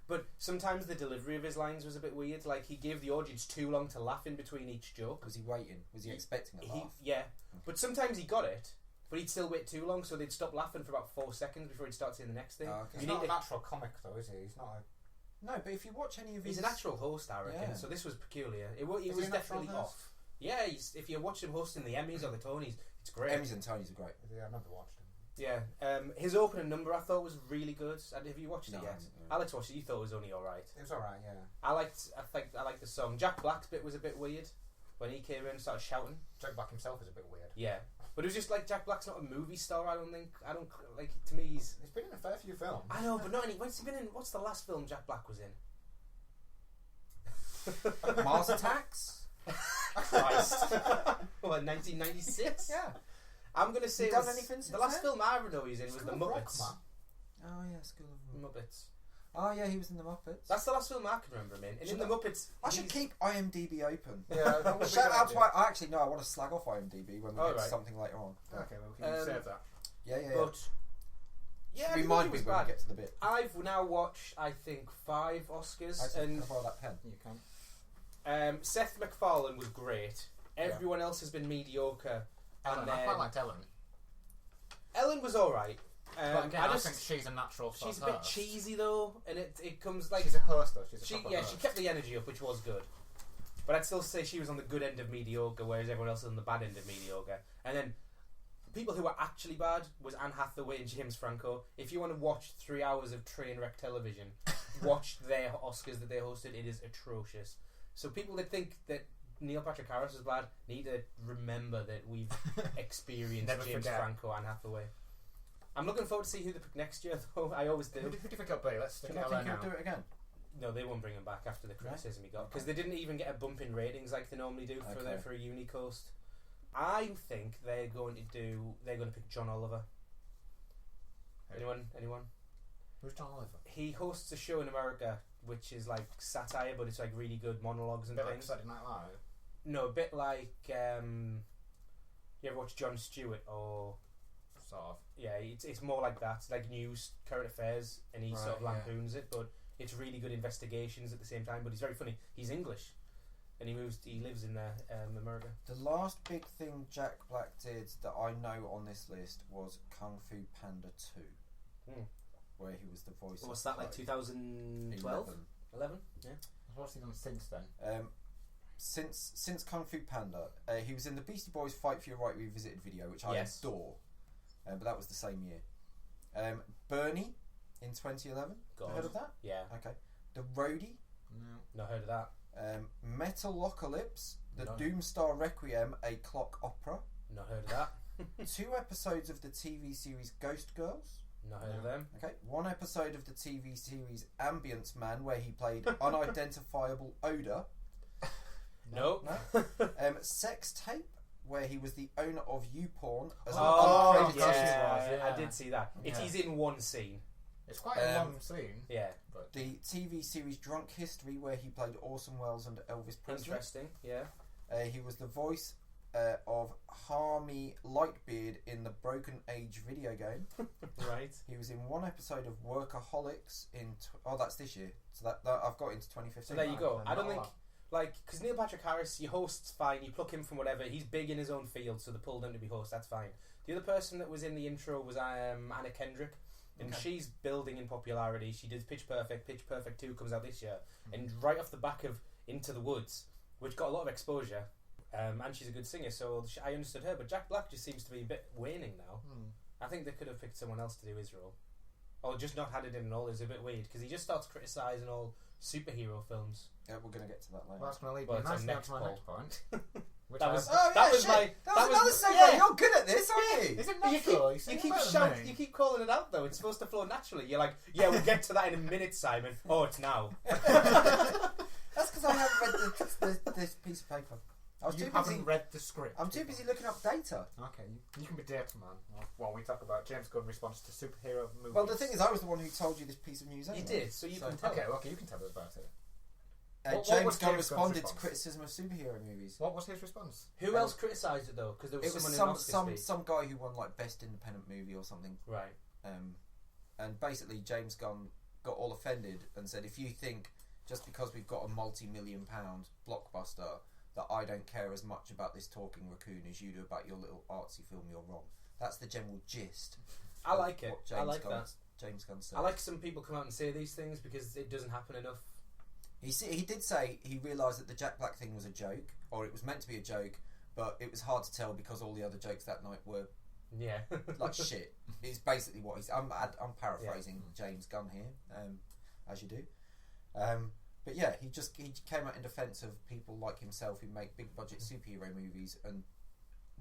But sometimes the delivery of his lines was a bit weird. Like he gave the audience too long to laugh in between each joke. Was he waiting? Was he expecting a laugh? Yeah, but sometimes he got it, but he'd still wait too long, so they'd stop laughing for about 4 seconds before he'd start saying the next thing. Oh, okay. He's not a natural comic, though, is he? He's not a... No, but if you watch any of his... He's a natural host, I reckon. Yeah. So this was peculiar. It Is was he a natural definitely host? off. Yeah, if you watch him hosting the Emmys or the Tonys, it's great. Emmys and Tonys are great. Yeah, I've never watched him. Yeah, his opening number I thought was really good. Have you watched No, it I yet? haven't, no. Alex watched it. You thought it was only all right. It was alright, yeah. I liked the song. Jack Black's bit was a bit weird when he came in and started shouting. Jack Black himself is a bit weird. Yeah, but it was just like Jack Black's not a movie star. I don't like. To me, he's. He's been in a fair few films. I know, but not any. What's he been in? What's the last film Jack Black was in? Mars Attacks? Christ. What, 1996? Yeah. I'm gonna say He it done was- anything since the last then? film I ever know he's in was School The of Rock, Muppets. man. Oh, yeah, School of Rock. Muppets. Oh, yeah, he was in the Muppets. That's the last film I can remember him in. And in Should The Muppets, I should keep IMDb open. Yeah, that would be Shout a good out to... idea. I actually, no, I want to slag off IMDb when we Oh, get to right. something later on. Okay, well, we can save that. Yeah. but yeah, I didn't Remind think me it was when we bad. get to the bit. I've now watched, I think, 5 Oscars, Actually, and can I borrow that pen? You can. Seth MacFarlane was great. Everyone else has been mediocre. Ellen, And I then quite liked Ellen. Ellen was alright. But again, I just think she's a natural sort she's of a bit host. cheesy though, and it comes like She's a host, though. She's a proper she host. kept the energy up, which was good. But I'd still say she was on the good end of mediocre, whereas everyone else was on the bad end of mediocre. And then people who were actually bad was Anne Hathaway and James Franco. If you want to watch 3 hours of train wreck television, watch their Oscars that they hosted. It is atrocious. So people that think that Neil Patrick Harris was bad need to remember that we've experienced Never James forget. Franco and Hathaway. I'm looking forward to see who they pick next year, though. I always do. Who do you think it'll be? Let's stick Do it you out think there he'll now. do it again? No, they won't bring him back after the No? criticism he got because Okay. they didn't even get a bump in ratings like they normally do for Okay. for a uni coast. I think they're going to pick John Oliver. Who? Anyone? Who's John Oliver? He hosts a show in America which is like satire, but it's like really good monologues A and bit like things. Saturday Night Live. No, a bit like you ever watch Jon Stewart or Sort of. yeah, it's more like that, like news, current affairs, and he sort of Right, yeah. lampoons it, but it's really good investigations at the same time. But he's very funny. He's English, and he lives in America. The last big thing Jack Black did that I know on this list was Kung Fu Panda 2, where he was the voice What's of that, like 2012? 11? Yeah. What's he done since then? Since Kung Fu Panda, he was in the Beastie Boys Fight for Your Right Revisited video, which I Yes. adore, but that was the same year. Bernie in 2011. God. Heard of that? Yeah. Okay. The Roadie, No. Not heard of that. Metalocalypse, The No. Doomstar Requiem, a clock opera. Not heard of that. 2 episodes of the TV series Ghost Girls. Not heard of them. Okay, 1 episode of the TV series Ambience Man, where he played unidentifiable odor. No. No. Sex Tape, where he was the owner of YouPorn as an Oh, uncredited. yeah, yeah. I did see that. Yeah. He's in one scene. It's quite a long scene. Yeah. But The TV series Drunk History, where he played Orson Welles and Elvis Presley. Interesting. Yeah. He was the voice of Harmy Lightbeard in the Broken Age video game. Right. He was in one episode of Workaholics that's this year. So that I've got into 2015. So there you go. I don't think, lot. because Neil Patrick Harris, your host's fine. You pluck him from whatever. He's big in his own field, so they pulled him to be host. That's fine. The other person that was in the intro was Anna Kendrick, and she's building in popularity. She did Pitch Perfect. Pitch Perfect 2 comes out this year, and right off the back of Into the Woods, which got a lot of exposure. And she's a good singer, so I understood her. But Jack Black just seems to be a bit waning now. I think they could have picked someone else to do his role, or just not had it in at all. It's a bit weird because he just starts criticising all superhero films. Yeah, we're going to get to that later. Well, that's going to lead Well, me it's nicely on on to my next point. Which That was that was another segue. You're good at this, aren't you? Is it natural? You keep calling it out though. It's supposed to flow naturally. You're like, yeah, we'll get to that in a minute, Simon. Oh, it's now. That's because I haven't read this piece of paper. You haven't read the script. I'm too busy looking up data. Okay, you can be data man while we talk about James Gunn response to superhero movies. Well, the thing is, I was the one who told you this piece of news anyway. You did, so you can tell. Okay, you can tell us about it. James Gunn responded to criticism of superhero movies. What was his response? Who else criticised it though? Because there was someone in some guy who won like best independent movie or something. Right. And basically James Gunn got all offended and said, if you think just because we've got a multi-million-pound blockbuster that I don't care as much about this talking raccoon as you do about your little artsy film, you're wrong. That's the general gist. I like it. I like that. James Gunn said. I like some people come out and say these things because it doesn't happen enough. He did say he realised that the Jack Black thing was a joke, or it was meant to be a joke, but it was hard to tell because all the other jokes that night were like shit. It's basically what he's. I'm paraphrasing James Gunn here, as you do. But yeah, he came out in defence of people like himself who make big budget superhero movies and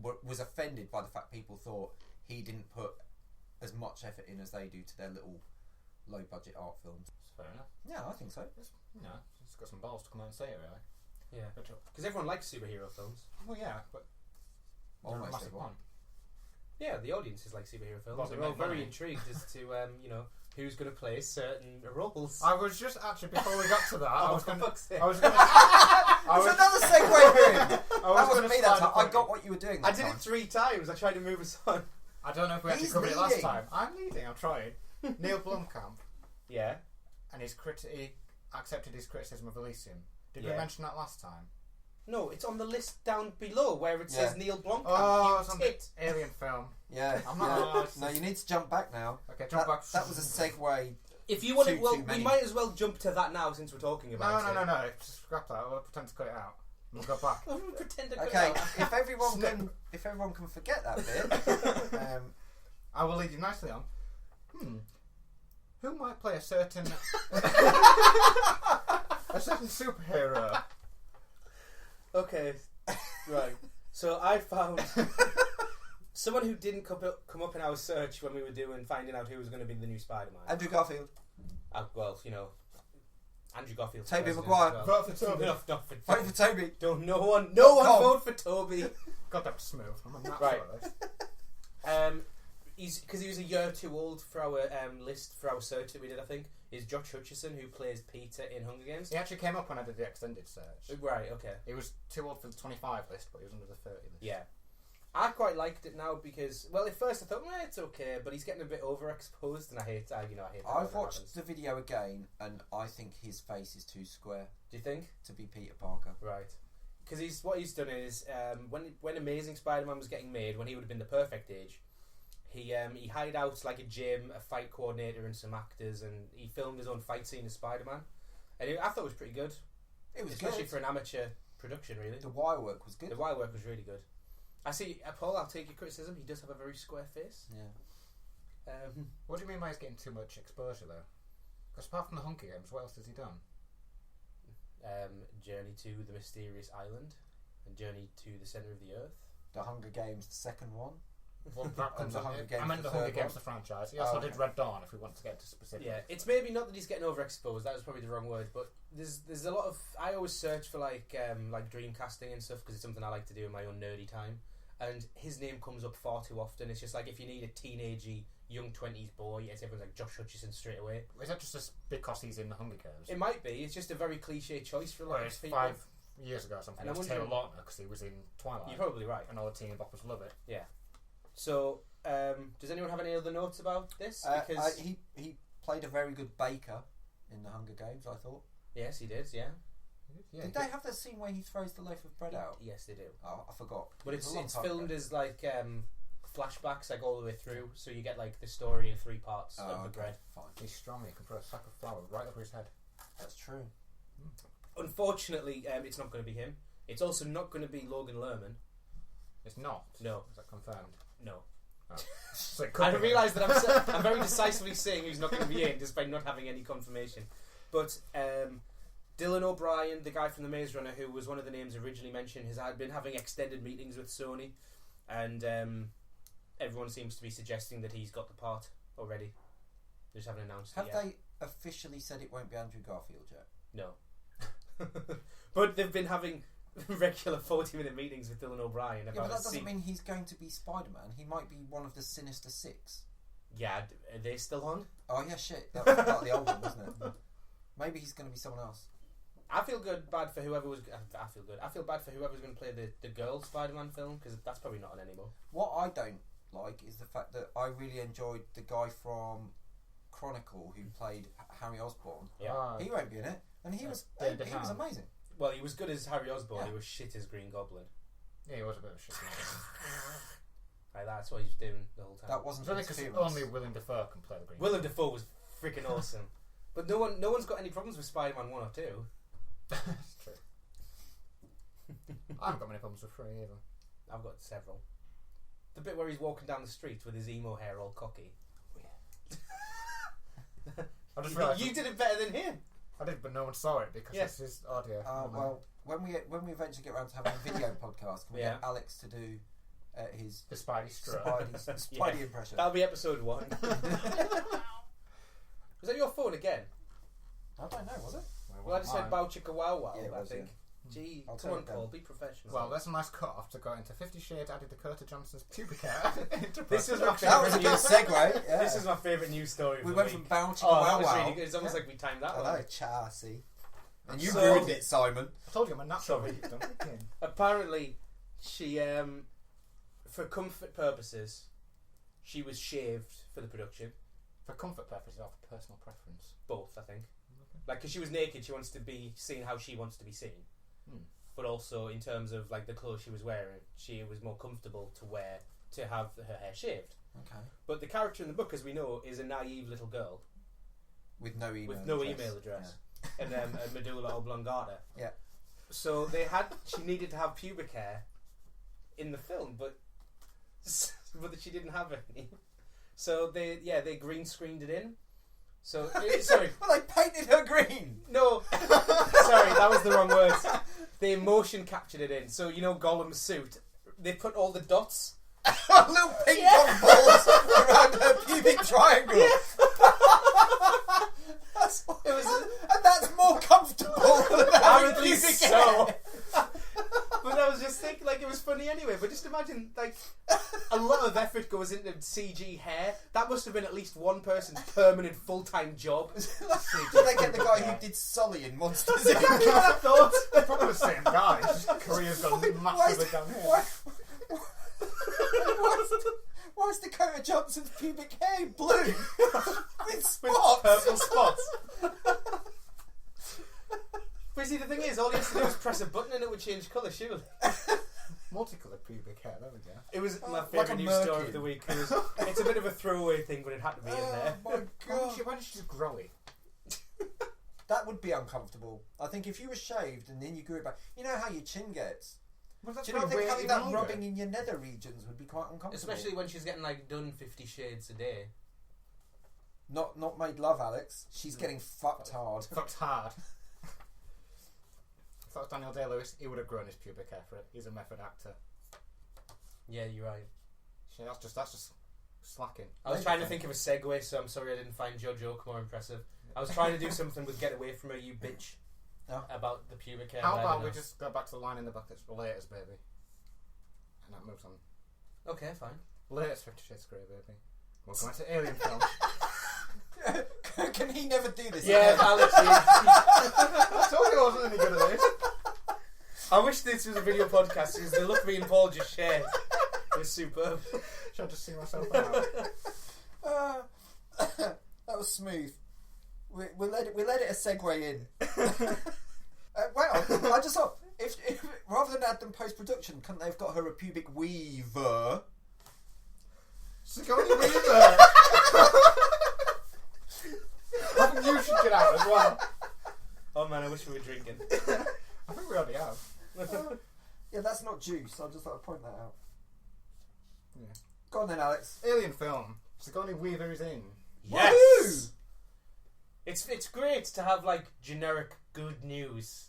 was offended by the fact people thought he didn't put as much effort in as they do to their little low budget art films. Fair enough. Yeah, I think so. It's got some balls to come out and say it, really. Yeah, because everyone likes superhero films. Well, yeah, but almost massive one. Yeah, the audiences like superhero films. Well, They're all very intrigued as to who's going to play certain roles. I was just actually before we got to that, There's another segue here. That wasn't me that time. I got what you were doing. I did it 3 times. I tried to move us on. I don't know if we actually covered it last time. I'm leading. I'm trying. Neil Blomkamp. Yeah. And he accepted his criticism of Elysium. Did we mention that last time? No, it's on the list down below where it says Neil Blomkamp. Oh, it's on the Alien film. Yeah. I'm not. No, you need to jump back now. Okay, jump back. That was a segue. If you want to, we might as well jump to that now since we're talking about it. No. Just scrap that. We'll pretend to cut it out. We'll go back. Pretend to cut it out. if everyone can forget that bit, I will lead you nicely on. Who might play a certain superhero? Okay, right. So I found someone who didn't come up in our search when we were finding out who was going to be the new Spider-Man. Andrew Garfield. Andrew Garfield. Tobey Maguire. Vote for Toby. Vote for Toby. No one vote for Toby. God, that was smooth. I'm a natural at this. Because he was a year too old for our list for our search that we did. I think is Josh Hutcherson, who plays Peter in Hunger Games. He actually came up when I did the extended search. Right. Okay. He was too old for the 25 list, but he was under the 30 list. Yeah. I quite liked it now because, well, at first I thought, it's okay, but he's getting a bit overexposed, and I hate that. I've watched the video again, and I think his face is too square. Do you think? To be Peter Parker. Right. Because what he's done is, when Amazing Spider-Man was getting made, when he would have been the perfect age, he hired out like a gym, a fight coordinator, and some actors, and he filmed his own fight scene as Spider-Man. And I thought it was pretty good. It was especially good. For an amateur production, really. The wire work was good. The wire work was really good. I see, Paul, I'll take your criticism. He does have a very square face. Yeah. What do you mean by he's getting too much exposure, though? Because apart from the Hunger Games, what else has he done? Journey to the Mysterious Island and Journey to the Centre of the Earth. The Hunger Games, the second one. Well, that comes the Hunger Games. I meant the Hunger Games, the franchise. He also did Red Dawn, if we want to get to specifics. Yeah, it's maybe not that he's getting overexposed. That was probably the wrong word, but there's a lot of. I always search for like dream casting and stuff because it's something I like to do in my own nerdy time. And his name comes up far too often. It's just like if you need a teenagey, young 20s boy, everyone's like Josh Hutcherson straight away. Is that just because he's in the Hunger Games? It might be. It's just a very cliche choice for a lot of people. years ago or something. And It was Taylor Lautner because he was in Twilight. You're probably right. And all the teen boppers love it. Yeah. So, does anyone have any other notes about this? Because he played a very good baker in the Hunger Games, I thought. yes, he did. Yeah. Yeah, Did they have that scene where he throws the loaf of bread out? Yes, they do. Oh, I forgot. But It was it's a long time filmed ago. as like flashbacks, like all the way through. So you get like the story in 3 parts of the okay, bread. fine. He's strong. He can put a sack of flour right over his head. That's true. Unfortunately, it's not going to be him. It's also not going to be Logan Lerman. It's not. No. Is that confirmed? No. Oh. So it could I be. realise that I'm very decisively saying who's not going to be in, despite not having any confirmation. But Dylan O'Brien, the guy from The Maze Runner, who was one of the names originally mentioned, has been having extended meetings with Sony, and everyone seems to be suggesting that he's got the part already. They just haven't announced Have it yet. they officially said it won't be Andrew Garfield yet? No. But they've been having regular 40-minute meetings with Dylan O'Brien about Yeah, but that a doesn't scene. mean he's going to be Spider-Man. He might be one of the Sinister Six. Yeah, are they still on? Oh yeah, shit. That was part of the old one, wasn't it? Maybe he's going to be someone else. I feel bad for whoever was. I feel good. I feel bad for whoever's going to play the girl Spider-Man film, because that's probably not on anymore. What I don't like is the fact that I really enjoyed the guy from Chronicle who played Harry Osborn. Yeah. He won't be in it, and he was David he was DeHaan. amazing. Well, he was good as Harry Osborn. Yeah. He was shit as Green Goblin. Yeah, he was a bit of a shit. Like, that's what he was doing the whole time. That wasn't It's only because interference. only Willem Dafoe can play the Green. Willem Dafoe was freaking awesome. But no one's got any problems with Spider-Man 1 or 2. That's true. I haven't got many problems with 3 either. I've got several. The bit where he's walking down the street with his emo hair all cocky. I just realised You did it better than him. I did, but no one saw it because Yeah. this is audio. Well, when we eventually get around to having a video podcast, can we Yeah. get Alex to do his the Spidey strut. Spidey impression? That'll be episode 1. Was that your phone again? I don't know, was it? Well, I just said bow chicka wow wow, Yeah, it I was, think. Gee, I'll come turn on, it down. Paul, be professional. Well, that's a nice cut off to go into 50 Shades added Dakota Johnson's pubic hair. This is my That was a good segue. Yeah. This is my favourite news story. We of the went week. from bow chicka Oh, wow that was wow. really good. It's almost like we timed that I one. know, Chelsea. And you So- ruined it, Simon. I told you I'm a natural Sorry. victim. Apparently, she, for comfort purposes, she was shaved for the production. For comfort purposes or for personal preference? Both, I think. Like, because she was naked, she wants to be seen how she wants to be seen. But also, in terms of like the clothes she was wearing, she was more comfortable to have her hair shaved. Okay. But the character in the book, as we know, is a naive little girl With no email with no address. email address and a medulla oblongata. Yeah. So she needed to have pubic hair in the film, but she didn't have any. So they green screened it in. So sorry, Well, they painted her green. no, sorry, that was the wrong words. They motion captured it in. So Gollum's suit. They put all the dots. Little ping pong balls around her pubic triangle. And that's more comfortable than having Apparently pubic so. hair. But I was just thinking, like, it was funny anyway. But just imagine, like, a lot of effort goes into CG hair. That must have been at least one person's permanent full-time job. Did they get the guy who did Sully in Monsters Inc? I thought. They're probably the same guy. His career's gone massively down here. Why is Dakota Johnson's pubic hair blue with spots? With purple spots. But see, the thing is, all you have to do is press a button and it would change colour, surely. Multicoloured pubic hair, there we go. It was my Like favourite a news story merkin. of the week. It's a bit of a throwaway thing, but it had to be in there. Oh my god. Why did she just grow it? That would be uncomfortable. I think if you were shaved and then you grew it back, you know how your chin gets. Well, that's Do you not pretty think weird, having that even longer. rubbing in your nether regions would be quite uncomfortable? Especially when she's getting, like, done 50 shades a day. Not made love, Alex. She's getting fucked hard. Fucked hard. If that was Daniel Day-Lewis, he would have grown his pubic hair for it. He's a method actor. Yeah, you're right. See, that's just slacking. I was trying to think of a segue, so I'm sorry I didn't find your joke more impressive. I was trying to do something with "Get Away From Her, You Bitch" about the pubic hair. How but I about don't we know. just go back to the line in the book that's latest, baby? And that moves on. Okay, fine. Latest 50 Shades of Grey, baby. We're going to Alien film. Can he never do this? Yeah, again? Alex. I told you I wasn't any good at this. I wish this was a video podcast because the look me and Paul just shared is superb. Should I just see myself out? That was smooth. We let it a segue in. Well, I just thought if rather than add them post production, couldn't they have got her a pubic weaver? Sigourney Weaver. I think you should get out as well. Oh man, I wish we were drinking. I think we already have. Yeah, that's not juice. I just thought I'd point that out. Yeah. Go on then, Alex. Alien film. Sigourney Weaver is in. Yes. Woohoo! It's great to have like generic good news.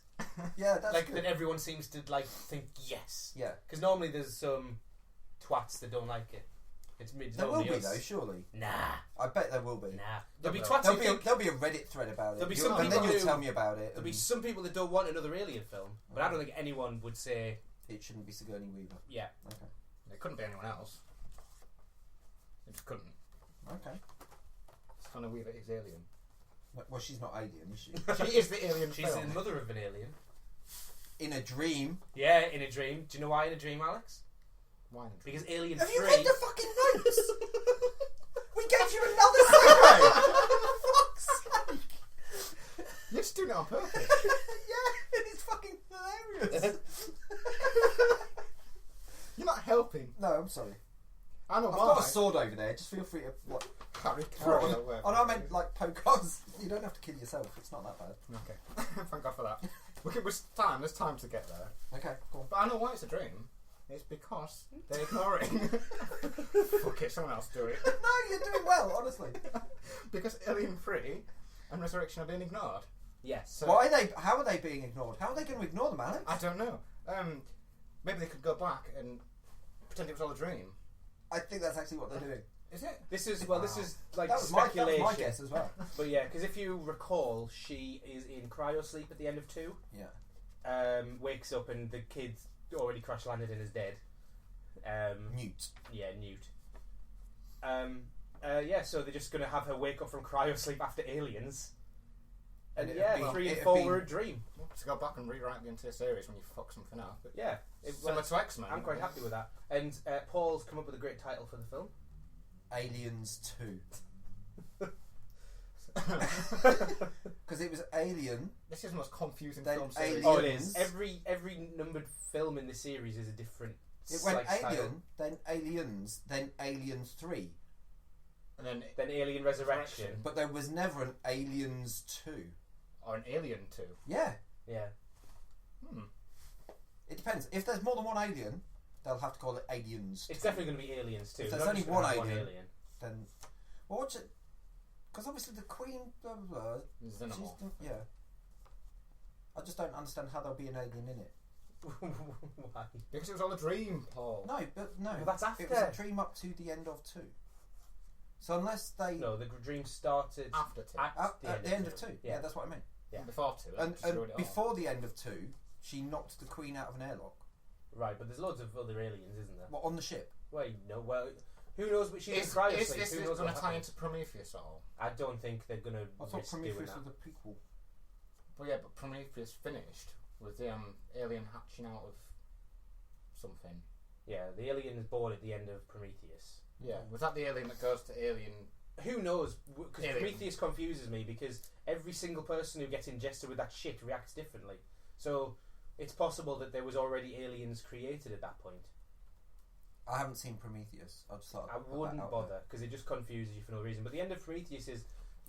Yeah, that's Like good. that everyone seems to like think yes. Yeah. Because normally there's some twats that don't like it. It's There will normally be us. though, surely. Nah. I bet there will be. Nah. There'll be There'll twats who think... There'll be a Reddit thread about it. There'll be You'll- some and people then you'll who- tell me about it. There'll be and some people that don't want another Alien film, but I don't think anyone would say, It shouldn't be Sigourney Weaver. yeah. Okay. It couldn't be anyone else. It just couldn't. Okay. Sigourney Weaver is alien. Well, she's not alien, is she? She is the alien She's film. the mother of an alien. In a dream. Yeah, in a dream. Do you know why in a dream, Alex? Why not? Because Alien Have 3... you read the fucking notes? We gave you another segue. For fuck's sake. You're just doing it on purpose. Yeah, and it's fucking hilarious. You're not helping. No, I'm sorry. I know I've why. got a sword over there. Just feel free to like, Harry throw Carey it. or whatever. Oh no, I meant like poke holes. You don't have to kill yourself. It's not that bad. Okay. Thank God for that. There's time to get there. Okay, cool. But I know why it's a dream. It's because they're ignoring. Fuck it, someone else do it. No, you're doing well, honestly. Because Alien 3 and Resurrection are being ignored. Yes. So Why are they? How are they being ignored? How are they going to ignore them, Alex? I don't know. Maybe they could go back and pretend it was all a dream. I think that's actually what they're doing. Is it? This is like That was my speculation. guess as well. But yeah, because if you recall, she is in cryosleep at the end of 2. Yeah. Wakes up and the kid's already crash landed and is dead. Newt. Yeah, Newt. Yeah, so they're just going to have her wake up from cryosleep after Aliens. And And yeah, it'd be- 3 and it'd 4 be- were a dream. To go back and rewrite the entire series when you fuck something up. But Yeah. similar to X-Men. I'm quite happy with that. And Paul's come up with a great title for the film. Aliens 2. Because it was Alien. This is the most confusing Then film series. Aliens. Oh, it is. Every numbered film in the series is a different. It went like, Alien, style. then Aliens, then Alien 3. And then Then Alien Resurrection. But there was never an Aliens 2. or an Alien 2. Yeah. Yeah. It depends. If there's more than one alien, they'll have to call it Aliens 2. It's definitely going to be Aliens too. If They're there's not only just gonna one have alien. Then, well, what's it? Because obviously the Queen, blah blah blah. Xenomorph. Yeah. I just don't understand how there'll be an alien in it. Why? Because it was all a dream, Paul. No, but no. Well, that's after. It was a dream up to the end of 2. So unless they No, the dream started After 2. at the end of 2. Yeah, Yeah. that's what I mean. Yeah. Before 2. And just wrote it off. before the end of 2, she knocked the Queen out of an airlock. Right, but there's loads of other aliens, isn't there? Well, on the ship. Wait, no. Well, who knows? But she's Is in cryosleep. this Who knows going what to tie happens? into Prometheus at all? I don't think they're going to I thought risk doing Prometheus that. was a prequel. Well, yeah, but Prometheus finished with the alien hatching out of something. Yeah, the alien is born at the end of Prometheus. Yeah. Was that the alien that goes to Alien? Who knows? Because Alien. Prometheus confuses me because every single person who gets ingested with that shit reacts differently. So it's possible that there was already aliens created at that point. I haven't seen Prometheus. I just thought I I'd put that wouldn't out bother because it just confuses you for no reason. But the end of Prometheus is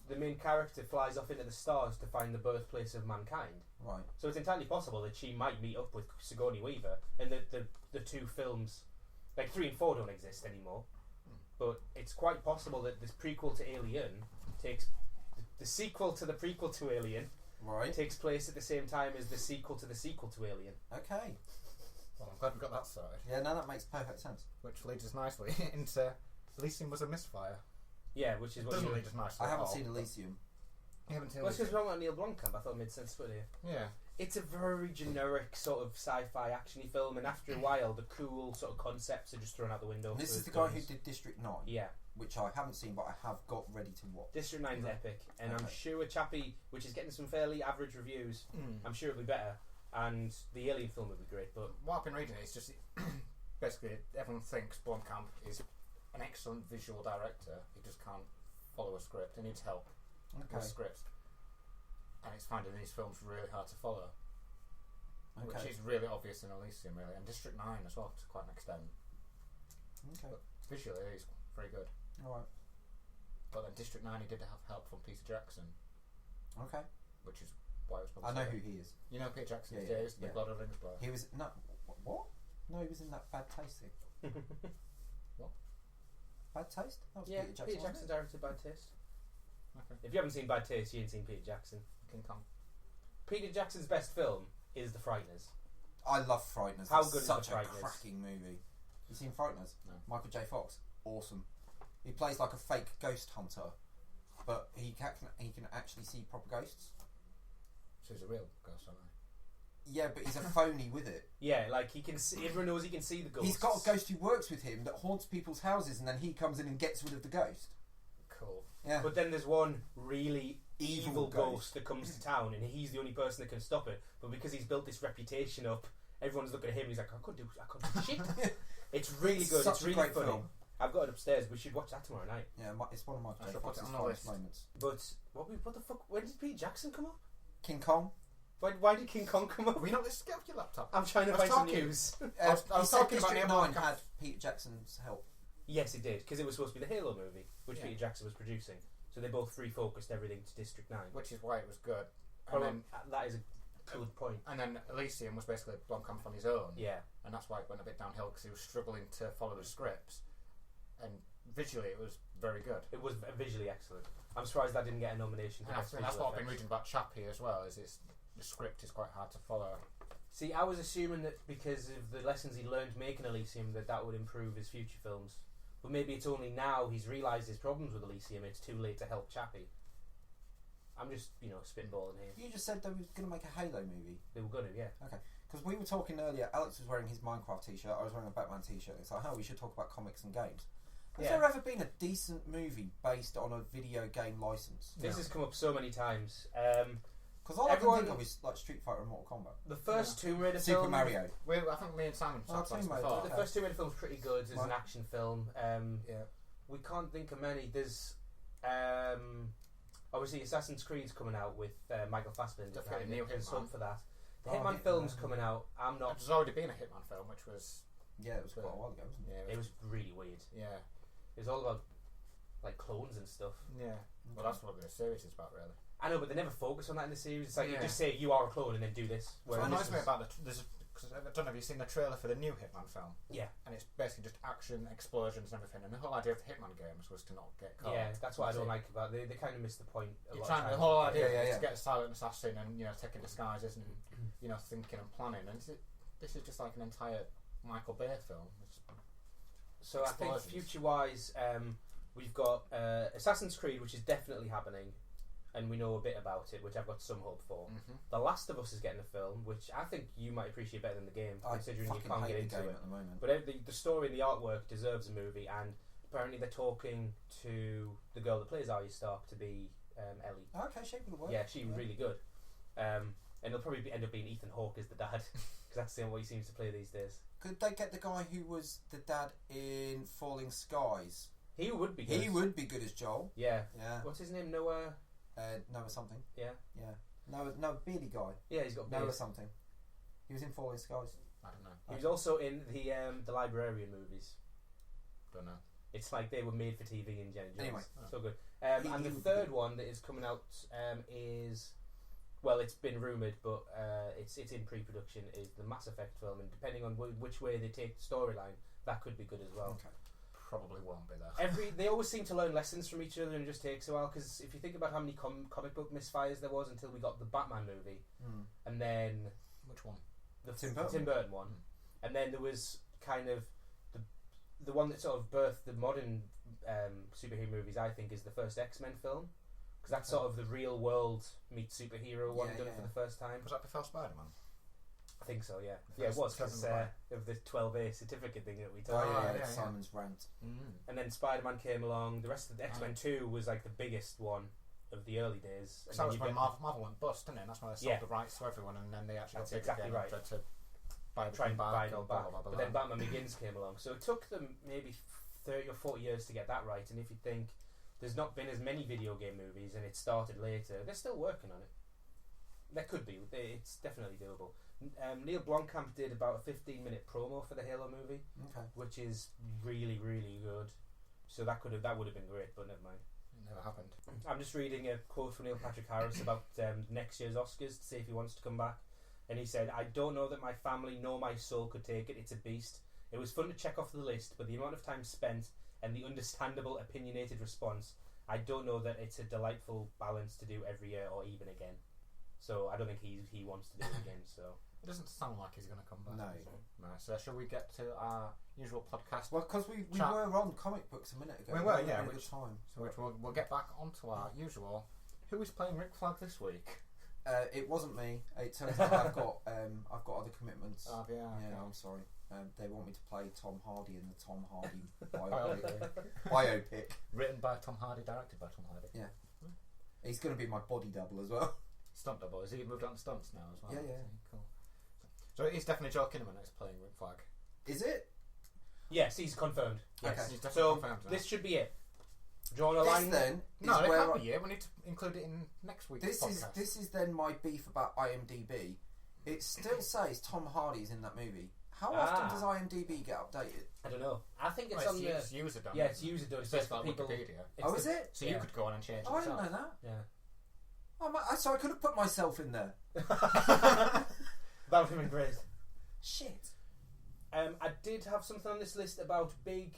the main character flies off into the stars to find the birthplace of mankind. there. Right. So it's entirely possible that she might meet up with Sigourney Weaver, and that the two films, like 3 and 4, don't exist anymore. But it's quite possible that this prequel to Alien takes the sequel to the prequel to Alien Right. takes place at the same time as the sequel to Alien. Okay. Well, I'm glad we got that sorted. Yeah, no, that makes perfect sense. Which leads us nicely into Elysium was a misfire. Yeah, which is what Doesn't you. lead us nicely. I haven't at all, seen but- Elysium. You haven't seen What's Elysium? wrong with Neil Blomkamp? I thought it made sense to put it here. Yeah. It's a very generic sort of sci-fi actiony film, and after a while, the cool sort of concepts are just thrown out the window. This for is the guy who films. did District 9, Yeah, which I haven't seen, but I have got ready to watch. District 9 is epic, and I'm Okay. sure Chappie, which is getting some fairly average reviews, I'm sure it'll be better. and the Alien film would be great. But what I've been reading is just basically everyone thinks Blomkamp is an excellent visual director. He just can't follow a script. He needs help with scripts, and it's finding these films really hard to follow, which is really obvious in Elysium, really, and District 9 as well to quite an extent. Okay. But visually, he's very good. All right. But then District 9, he did have help from Peter Jackson. Okay. Which is why it was I know who he is. You know Peter Jackson? Yeah, He's the Lord of the Rings bloke. He was what? No, he was in that Bad Taste thing. What? Bad Taste? That was yeah, Peter Jackson. Peter Jackson directed Bad Taste. Okay. If you haven't seen Bad Taste, you ain't seen Peter Jackson. King Kong. Peter Jackson's best film is The Frighteners. I love Frighteners. How That's good is such The a Frighteners? cracking movie. You seen Frighteners? No. Michael J. Fox, awesome. He plays like a fake ghost hunter, but he can actually see proper ghosts. So he's a real ghost, aren't Yeah, but he's a phony with it. Yeah, like he can see. Everyone knows he can see the ghosts. He's got a ghost who works with him that haunts people's houses, and then he comes in and gets rid of the ghost. Cool. Yeah. But then there's one really evil Ghost. ghost that comes to town, and he's the only person that can stop it. But because he's built this reputation up, everyone's looking at him. And he's like, I couldn't do shit. It's really good. Such It's a really great funny. film. I've got it upstairs. We should watch that tomorrow night. Yeah, it's one of Michael I J. shall put it Fox's on the finest list. moments. But what the fuck? When did Peter Jackson come up? King Kong. Why did King Kong come up? Are we not this? Get off your laptop. I'm trying to I was find some talking. news. I was He said talking about District Neil 9 Blomkamp. had Peter Jackson's help. Yes, it did, because it was supposed to be the Halo movie, which Yeah. Peter Jackson was producing. So they both refocused everything to District 9. Which is why it was good. And Probably, then, that is a good point. and then Elysium was basically Blomkamp on his own. Yeah. And that's why it went a bit downhill because he was struggling to follow the scripts. And visually, it was very good. It was visually excellent. I'm surprised that didn't get a nomination for And I best think that's visual what I've been effects. reading about Chappie as well. Is the script is quite hard to follow. See, I was assuming that because of the lessons he learned making Elysium, that would improve his future films. But maybe it's only now he's realised his problems with Elysium. It's too late to help Chappie. I'm just, spitballing here. You just said they were going to make a Halo movie. They were going to, yeah. Okay. Because we were talking earlier, Alex was wearing his Minecraft t-shirt, I was wearing a Batman t-shirt. It's like, we should talk about comics and games. Has there ever been a decent movie based on a video game license? This has come up so many times. Because all I can think of is like Street Fighter and Mortal Kombat. The first Tomb Raider Super film... Mario. I think me and Simon talked about this before. The first Tomb Raider film's pretty good as an Right. action film. Yeah. We can't think of many. There's... obviously Assassin's Creed's coming out with Michael Fassbender. Definitely Neil There's Hitman. hope for that. The Oh, Hitman Hitman, film's yeah. coming out. I'm not... There's already been a Hitman film, which was Yeah, it was quite a while ago, wasn't it? yeah, It was really weird. yeah, It was all about like clones and stuff. yeah. Well, that's what the series is about, really. I know, but they never focus on that in the series. It's like you Yeah. just say you are a clone and then do this. What Whereas annoys this me was- about because I don't know if you've seen the trailer for the new Hitman film. Yeah. And it's basically just action, explosions, and everything. And the whole idea of the Hitman games was to not get caught. Yeah, that's what I don't like about it. They kind of miss the point. You're trying the whole idea Yeah, is yeah. to get a silent assassin and taking disguises and thinking and planning. And this is just like an entire Michael Bay film. So I think Explosions. future-wise, we've got Assassin's Creed, which is definitely happening, and we know a bit about it, which I've got some hope for. Mm-hmm. The Last of Us is getting a film, which I think you might appreciate better than the game, I considering you fucking can't hate get the into game it. at the moment. But the story and the artwork deserves a movie, and apparently they're talking to the girl that plays Arya Stark to be Ellie. Okay, shape of the world. Yeah, she was really good. And it'll probably end up being Ethan Hawke as the dad, because that's the way he seems to play these days. Could they get the guy who was the dad in Falling Skies? He would be good. He would be good as Joel. Yeah. Yeah. What's his name? Noah? Noah something. Yeah. Yeah. Noah beardy guy. Yeah, he's got Noah beard. something. He was in Falling Skies. I don't know. He was also in the Librarian movies. Don't know. It's like they were made for TV in Jenny Jones. Anyway. So good. He And the would be third good. one that is coming out is... Well, it's been rumoured, but it's in pre-production, is the Mass Effect film, and depending on which way they take the storyline, that could be good as well. Okay. Probably won't be though. They always seem to learn lessons from each other, and it just takes a while, because if you think about how many comic book misfires there was until we got the Batman movie, and then Which one? the Tim Burton. one, and then there was kind of the one that sort of birthed the modern superhero movies, I think, is the first X-Men film, because that's sort of the real world meets superhero one done for the first time. Was that before Spider-Man? I think so, yeah. The Yeah, it first was, because Kevin of the 12A certificate thing that we Oh, talked yeah, about. yeah, yeah. Simon's rant. Mm. And then Spider-Man came along. The rest of the X-Men 2 was like the biggest one. of the early days. Because that was when Marvel went bust, didn't it? And that's why they sold the rights to everyone, and then they actually That's got big exactly again right. and tried to buy try and buy or them blah, back. blah, blah, But blah. then Batman Begins came along, so it took them maybe 30 or 40 years to get that right. And if you think there's not been as many video game movies and it started later, they're still working on it. There could be. It's definitely doable. Neil Blomkamp did about a 15-minute promo for the Halo movie, which is really, really good. So that would have been great, but never mind. It never happened. I'm just reading a quote from Neil Patrick Harris about next year's Oscars to see if he wants to come back. And he said, "I don't know that my family nor my soul could take it. It's a beast. It was fun to check off the list, but the amount of time spent and the understandable, opinionated response, I don't know that it's a delightful balance to do every year or even again." So I don't think he wants to do it again. So it doesn't sound like he's going to come back. No. Right, so shall we get to our usual podcast? Well, because we were on comic books a minute ago. We were, yeah. Which time? So we'll get back onto our usual. Who is playing Rick Flag this week? It wasn't me. It turns out I've got other commitments. Yeah, okay. I'm sorry. They want me to play Tom Hardy in the Tom Hardy biopic. Written by Tom Hardy, directed by Tom Hardy. Yeah. He's going to be my body double as well. Stunt double. Is he moved on to stunts now as well? Yeah. Cool. So it's definitely Joel Kinnaman that's playing Rick Flag. Is it? yes, he's confirmed. Yes. Okay. He's definitely confirmed now. This should be it. Drawing a This line. then No, is it where can't be yet. We need to include it in next week's podcast. This is then my beef about IMDb. It still says Tom Hardy's in that movie. How often does IMDb get updated? I don't know. I think it's Well, on it's user done. Yeah, it's user done. It's based for on people. Wikipedia. Oh, is it? So you could go on and change it Oh, I didn't yourself. know that. Yeah. So I could have put myself in there. That would have been great. Shit. I did have something on this list about big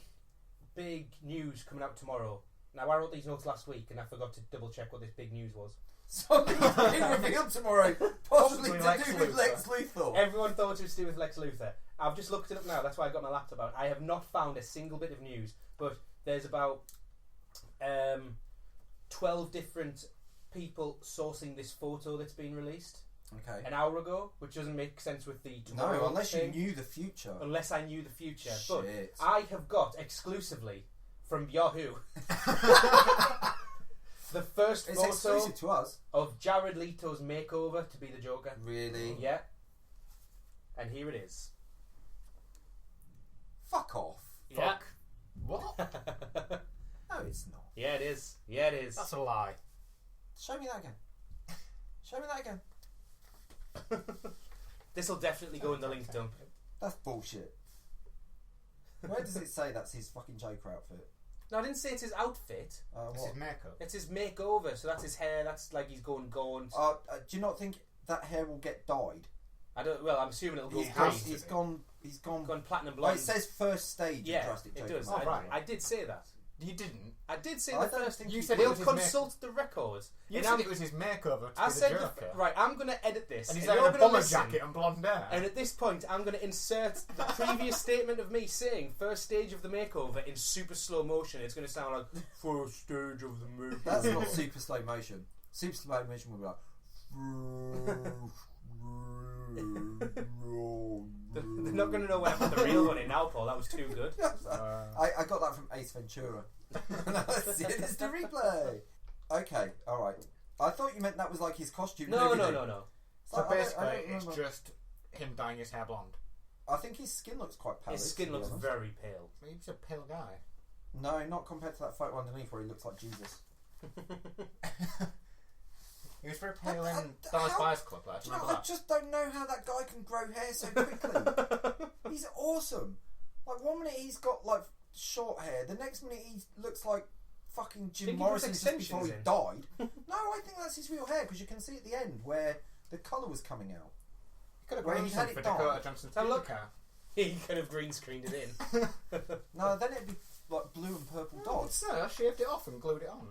news coming out tomorrow. Now, I wrote these notes last week and I forgot to double check what this big news was. Something's being revealed tomorrow, possibly Possibly to Lex do with Luthor. Lex Luthor. Everyone thought it was to do with Lex Luthor. I've just looked it up now. That's why I got my laptop out. I have not found a single bit of news, but there's about 12 different people sourcing this photo that's been released Okay. an hour ago, which doesn't make sense with the tomorrow No, unless thing. you knew the future. Unless I knew the future. Shit. But I have got exclusively from Yahoo the first It's photo exclusive to us. of Jared Leto's makeover to be the Joker. Really? Yeah. And here it is. Fuck off. Yeah. What? No, it's not. Yeah, it is. Yeah, it is. That's a lie. Show me that again. Show me that again. This will definitely go in the link dump. That's bullshit. Where does it say that's his fucking Joker outfit? No, I didn't say it's his outfit. It's What? his makeup. It's his makeover. So that's his hair. That's like he's going gaunt. Do you not think that hair will get dyed? I don't. Well, I'm assuming it'll go He green. has to. He's gone. Gone platinum Oh, blonde. it says first stage yeah, of Drastic it Joker. does. Oh, right. I did say that. You didn't. I did say I the don't first. think You you said did. it We'll was his consult the records. You And said I'm- it was his makeover to I be the said Joker. right. I'm going to edit this, And he's you're wearing a gonna bomber listen. jacket and blonde hair. And at this point, I'm going to insert the previous statement of me saying first stage of the makeover in super slow motion. It's going to sound like first stage of the makeover. That's not super slow motion. Super slow motion will be like. They're not going to know when I put the real one in now, Paul. That was too good. I got that from Ace Ventura. That's it, it's the replay. Okay, alright. I thought you meant that was like his costume. and No. everything. It's So Like, I don't basically, it's remember. just him dyeing his hair blonde. I think his skin looks quite pale. His skin looks very pale. He's a pale guy. No, not compared to that photo underneath where he looks like Jesus. He was very pale How- in Dallas how- Buyers Club. Like, Do do you you know, remember I just don't know how that guy can grow hair so quickly. He's awesome. Like, one minute he's got, like, short hair. The next minute he looks like fucking Jim Think he puts Morrison just before he extensions died. No, I think that's his real hair, because you can see at the end where the colour was coming out. He could have Where grown he some had for it dyed. Dakota Johnson's Now pubic look. hair. He could have green screened it in. No, then it'd be, like, blue and purple dots. No, I shaved it off and glued it on.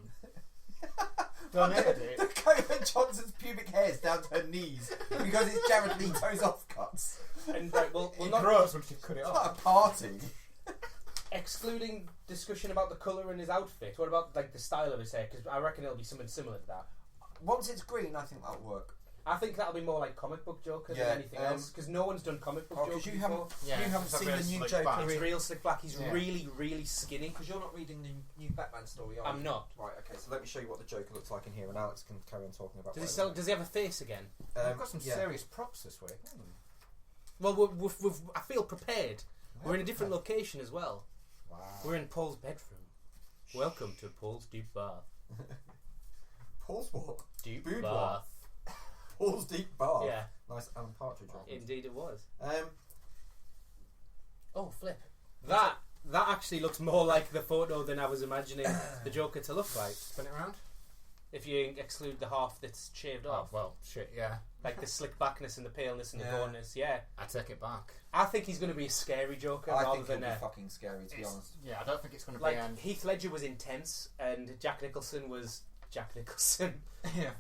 Donated it. Dakota Johnson's pubic hair's down to her knees because it's Jared Leto's offcuts. And right, we'll It not grows when you cut it It's off. not a party. excluding discussion about the colour in his outfit. What about like the style of his hair? Because I reckon it'll be something similar to that. Once it's green, I think that'll work. I think that'll be more like comic book Joker Yeah, than anything else, because no one's done comic book Joker because you before. haven't it's a seen real the new slick Joker. back. He's real slick back. He's Yeah. really, really skinny. Because you're not reading the new Batman story, are you? I'm not. Right, okay, so let me show you what the Joker looks like in here, and Alex can carry on talking about Does he have a face again? We've got some serious props this week. Well, I feel prepared. We're in a different location as well. Wow. We're in Paul's bedroom. Welcome to Paul's deep bath. Paul's what? Deep Boudoir. bath. Paul's deep bath. Yeah, Nice Alan Partridge reference. indeed it was. Um, Oh, flip. That actually looks more like the photo than I was imagining the Joker to look like. Spin it around. If you exclude the half that's shaved Oh, off. well, shit, yeah. Like the slick backness and the paleness and the Yeah. gauntness, yeah. I take it back. I think he's going to be a scary Joker I rather think he'll than be fucking scary, to be honest. Yeah, I don't think it's going to like be... Heath Ledger was intense and Jack Nicholson was Jack Nicholson. yeah.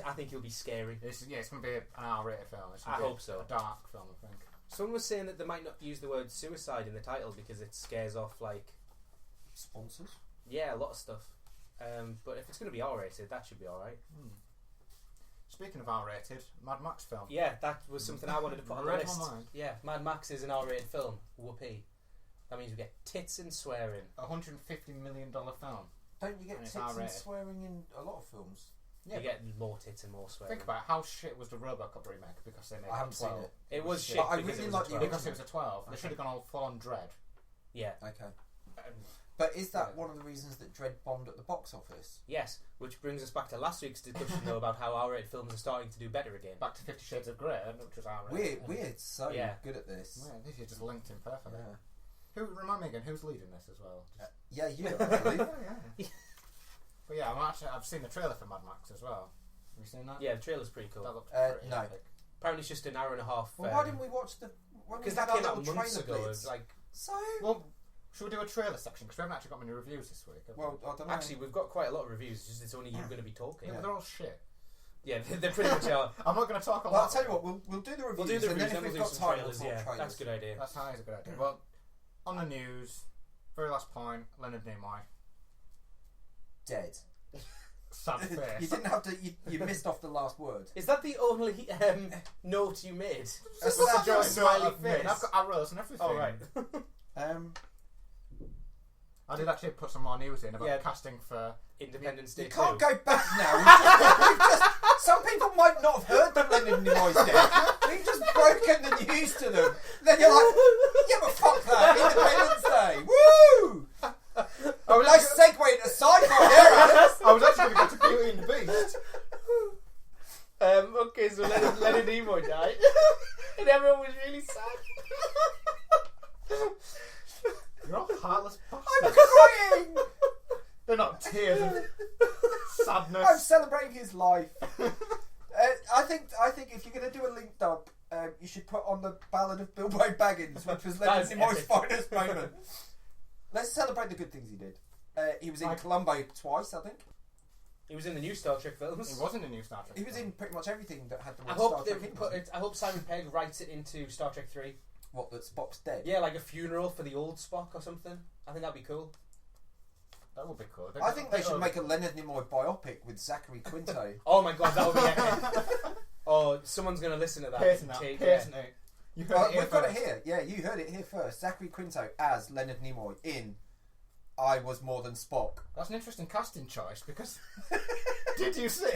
I think he'll be scary. It's going to be an R-rated film. It's gonna I be hope so. A dark film, I think. Someone was saying that they might not use the word suicide in the title because it scares off Sponsors? a lot of stuff. But if it's going to be R-rated, that should be alright. Speaking of R-rated, Mad Max film. Yeah, that was something I wanted to put on the Read my list. mind. Yeah, Mad Max is an R-rated film. Whoopee. That means we get tits and swearing. $150 million film. Don't you get And it's tits and R-rated. swearing in a lot of films? Yeah, You get more tits and more swearing. think about how shit was the RoboCop remake because they made I haven't it seen 12. it. It was shit But I because really it was like a the 12. Because it was a 12. They Okay. should have gone all full on Dread. Yeah. Okay. And But is that Yeah. one of the reasons that Dread bombed at the box office? Yes, which brings us back to last week's discussion though about how R-rated films are starting to do better again. back to 50 Shades of Grey, which was R-rated. We're so Yeah. good at this. Yeah, this is just linked in perfectly. Yeah. Who, remind me again, who's leading this as well? Yeah, you actually. Yeah. But yeah, I've seen the trailer for Mad Max as well. Have you seen that? Yeah, the trailer's pretty cool. That looked pretty No. epic. Apparently it's just an hour and a half. Well, why didn't we watch the... When we Because had that our came out little months trailer ago. blitz? Like, So... Well, should we do a trailer section? Because we haven't actually got many reviews this week. have we? Well, I don't know. actually, we've got quite a lot of reviews. It's just it's only you going to be talking. yeah, but they're all shit. Yeah, they pretty much are. I'm not going to talk a Well, lot. I'll tell you what, we'll do the reviews, We'll do the and reviews, then if then we've we'll got do some time, trailers. we'll Yeah, talk trailers. that's a good idea. That's a good idea. Well, on the news, very last point, Leonard Nimoy. Dead. Sad face. You didn't have to... You missed off the last word. Is that the only note you made? That's That's not a a smiley I've made. face. I've got arrows and everything. All right. I did actually put some more news in about Yeah. casting for... Independence Day You 2. can't go back now. We've just, some people might not have heard that Leonard Nimoy's dead. We've just broken the news to them. Then you're like, yeah, but fuck that. Independence Day. Woo! Oh, nice segue into sci-fi there, Alex. I was actually going to get to Beauty and the Beast. Okay, so Leonard Nimoy died, and everyone was really sad. You're all heartless I'm bastards. crying. They're not tears of sadness. I'm celebrating his life. I think if you're going to do a linked up, you should put on the Ballad of Bilbo Baggins, which was Leonard That's Nimoy's epic. finest moment. Let's celebrate the good things he did. He was in Like- Columbo twice, I think. He was in the new Star Trek films. It wasn't a new Star Trek. He was in pretty much everything that had the word I Star hope they Trek in put it. it. I hope Simon Pegg writes it into Star Trek 3. What, that Spock's dead? Yeah, like a funeral for the old Spock or something. I think that'd be cool. That would be cool. I think they should make a Leonard Nimoy biopic with Zachary Quinto. Oh my god, that would be epic. Oh, someone's gonna listen to that. Pearson and out. take- Pearson out. You heard it here We've got it first. here. Yeah, you heard it here first. Zachary Quinto as Leonard Nimoy in I Was More Than Spock. That's an interesting casting choice because did you see?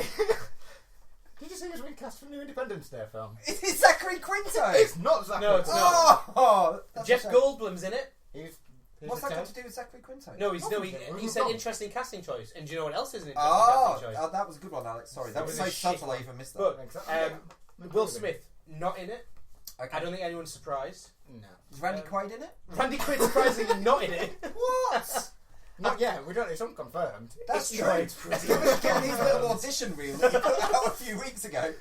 Did you see who's been cast for the new Independence Day film? It is Zachary Quinto! It's not Zachary. No, it's Quinto. not. Oh, that's Jeff a shame. Goldblum's in it. He's What's the that got Ted. to do with Zachary Quinto? No, he Obviously, said we've interesting casting choice. And do you know what else is an interesting Oh, casting choice? that was a good one, Alex. Sorry, that It was was so a shit subtle I one. even missed that. But Exactly. Will Smith not in it. Okay. I don't think anyone's surprised. No. Is Randy Quaid in it? Randy Quaid surprisingly not in it. What? Not yet. We don't. It's unconfirmed. That's It's true. not, it's pretty Given his little audition reel that he put out a few weeks ago.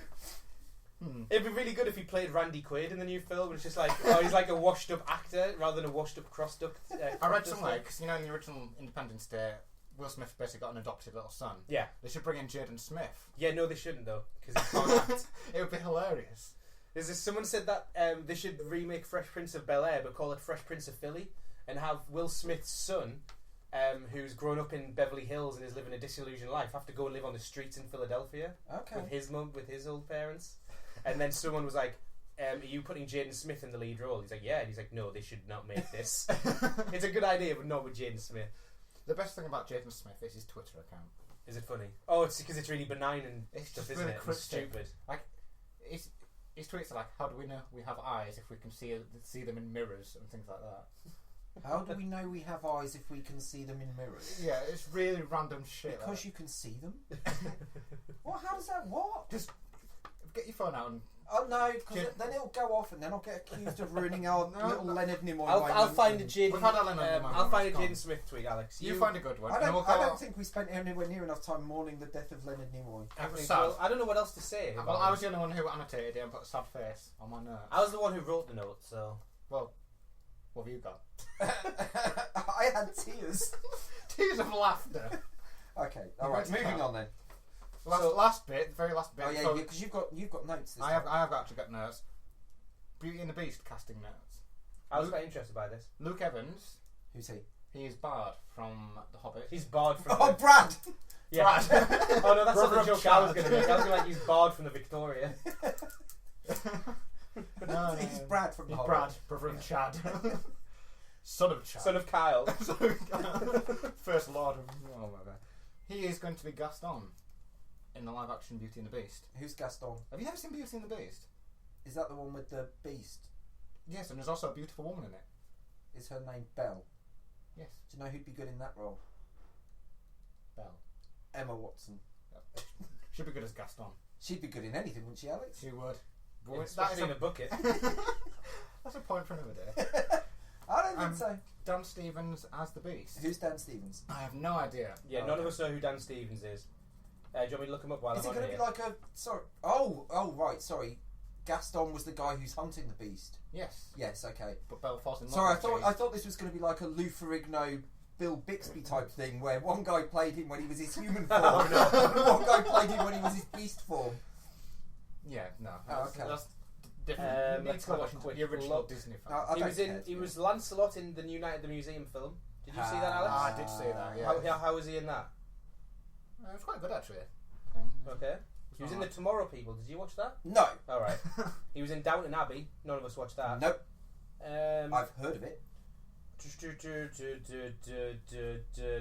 It'd be really good if he played Randy Quaid in the new film. It's just like, oh, he's like a washed-up actor rather than a washed-up cross-duck. I read somewhere because you know in the original Independence Day, Will Smith basically got an adopted little son. Yeah. They should bring in Jaden Smith. Yeah, no, they shouldn't though, because he can't act. It would be hilarious. Someone said that they should remake Fresh Prince of Bel-Air but call it Fresh Prince of Philly and have Will Smith's son who's grown up in Beverly Hills and is living a disillusioned life, have to go and live on the streets in Philadelphia with his mum, with his old parents. And then someone was like, are you putting Jaden Smith in the lead role? He's like, yeah. And he's like, no, they should not make this. It's a good idea, but not with Jaden Smith. The best thing about Jaden Smith is his Twitter account. Is it funny? Oh, it's because it's really benign and it's stuff, just isn't really it? It's stupid. Like, his tweets are like, how do we know we have eyes if we can see them in mirrors and things like that? How do we know we have eyes if we can see them in mirrors? Yeah, it's really random shit. Because like. you can see them? What? How does that work? Just get your phone out and... Oh no, because then it'll go off and then I'll get accused of ruining our little Leonard Nimoy I'll find a Jaden. We've had a Leonard Nimoy. I'll find a Jaden Smith tweet, Alex. You find a good one. I don't think we spent anywhere near enough time mourning the death of Leonard Nimoy. It was sad. Well, I don't know what else to say. Well, I was the only one who annotated it and put a sad face on my notes. I was the one who wrote the note, so... Well, what have you got? I had tears. Tears of laughter. Okay, alright, moving on then. Last bit, very last bit. Oh yeah, because you've got notes this I time. have actually got notes. Beauty and the Beast casting notes. I was quite interested by this. Luke Evans. Who's he? He is Bard from The Hobbit. He's Bard from... Oh, Brad! Yeah. Oh no, that's not the joke I was going to make. I was going to like, he's Bard from the Victoria. No, He's Brad from The Hobbit. Brad, brother of Chad. Son of Chad. Son of Kyle. First Lord of... Oh my God. He is going to be Gaston in the live-action Beauty and the Beast. Who's Gaston? Have you ever seen Beauty and the Beast? Is that the one with the beast? Yes, and there's also a beautiful woman in it. Is her name Belle? Yes. Do you know who'd be good in that role? Belle. Emma Watson. She'd be good as Gaston. She'd be good in anything, wouldn't she, Alex? She would. Especially in a bucket. That's a point for another day. I don't think so. Dan Stevens as the Beast. Who's Dan Stevens? I have no idea. Yeah, none of us know who Dan Stevens is. Do you want me to look him up while Is I'm it on going to here? be like a... Sorry. Oh, right, sorry. Gaston was the guy who's hunting the beast. Yes. Yes, okay. But Belle falls in love Sorry, with the Beast. I thought this was going to be like a Lou Ferrigno, Bill Bixby type thing, where one guy played him when he was his human form, and one guy played him when he was his beast form. Yeah, no. Oh, okay. That's different. Let's have a quick the original look. Disney film. He was Lancelot in the New Night at the Museum film. Did you see that, Alex? I did see that, yeah. How was he in that? It was quite good, actually. Okay. He was in the Tomorrow People. Did you watch that? No. All right. He was in Downton Abbey. None of us watched that. Nope. I've heard of it.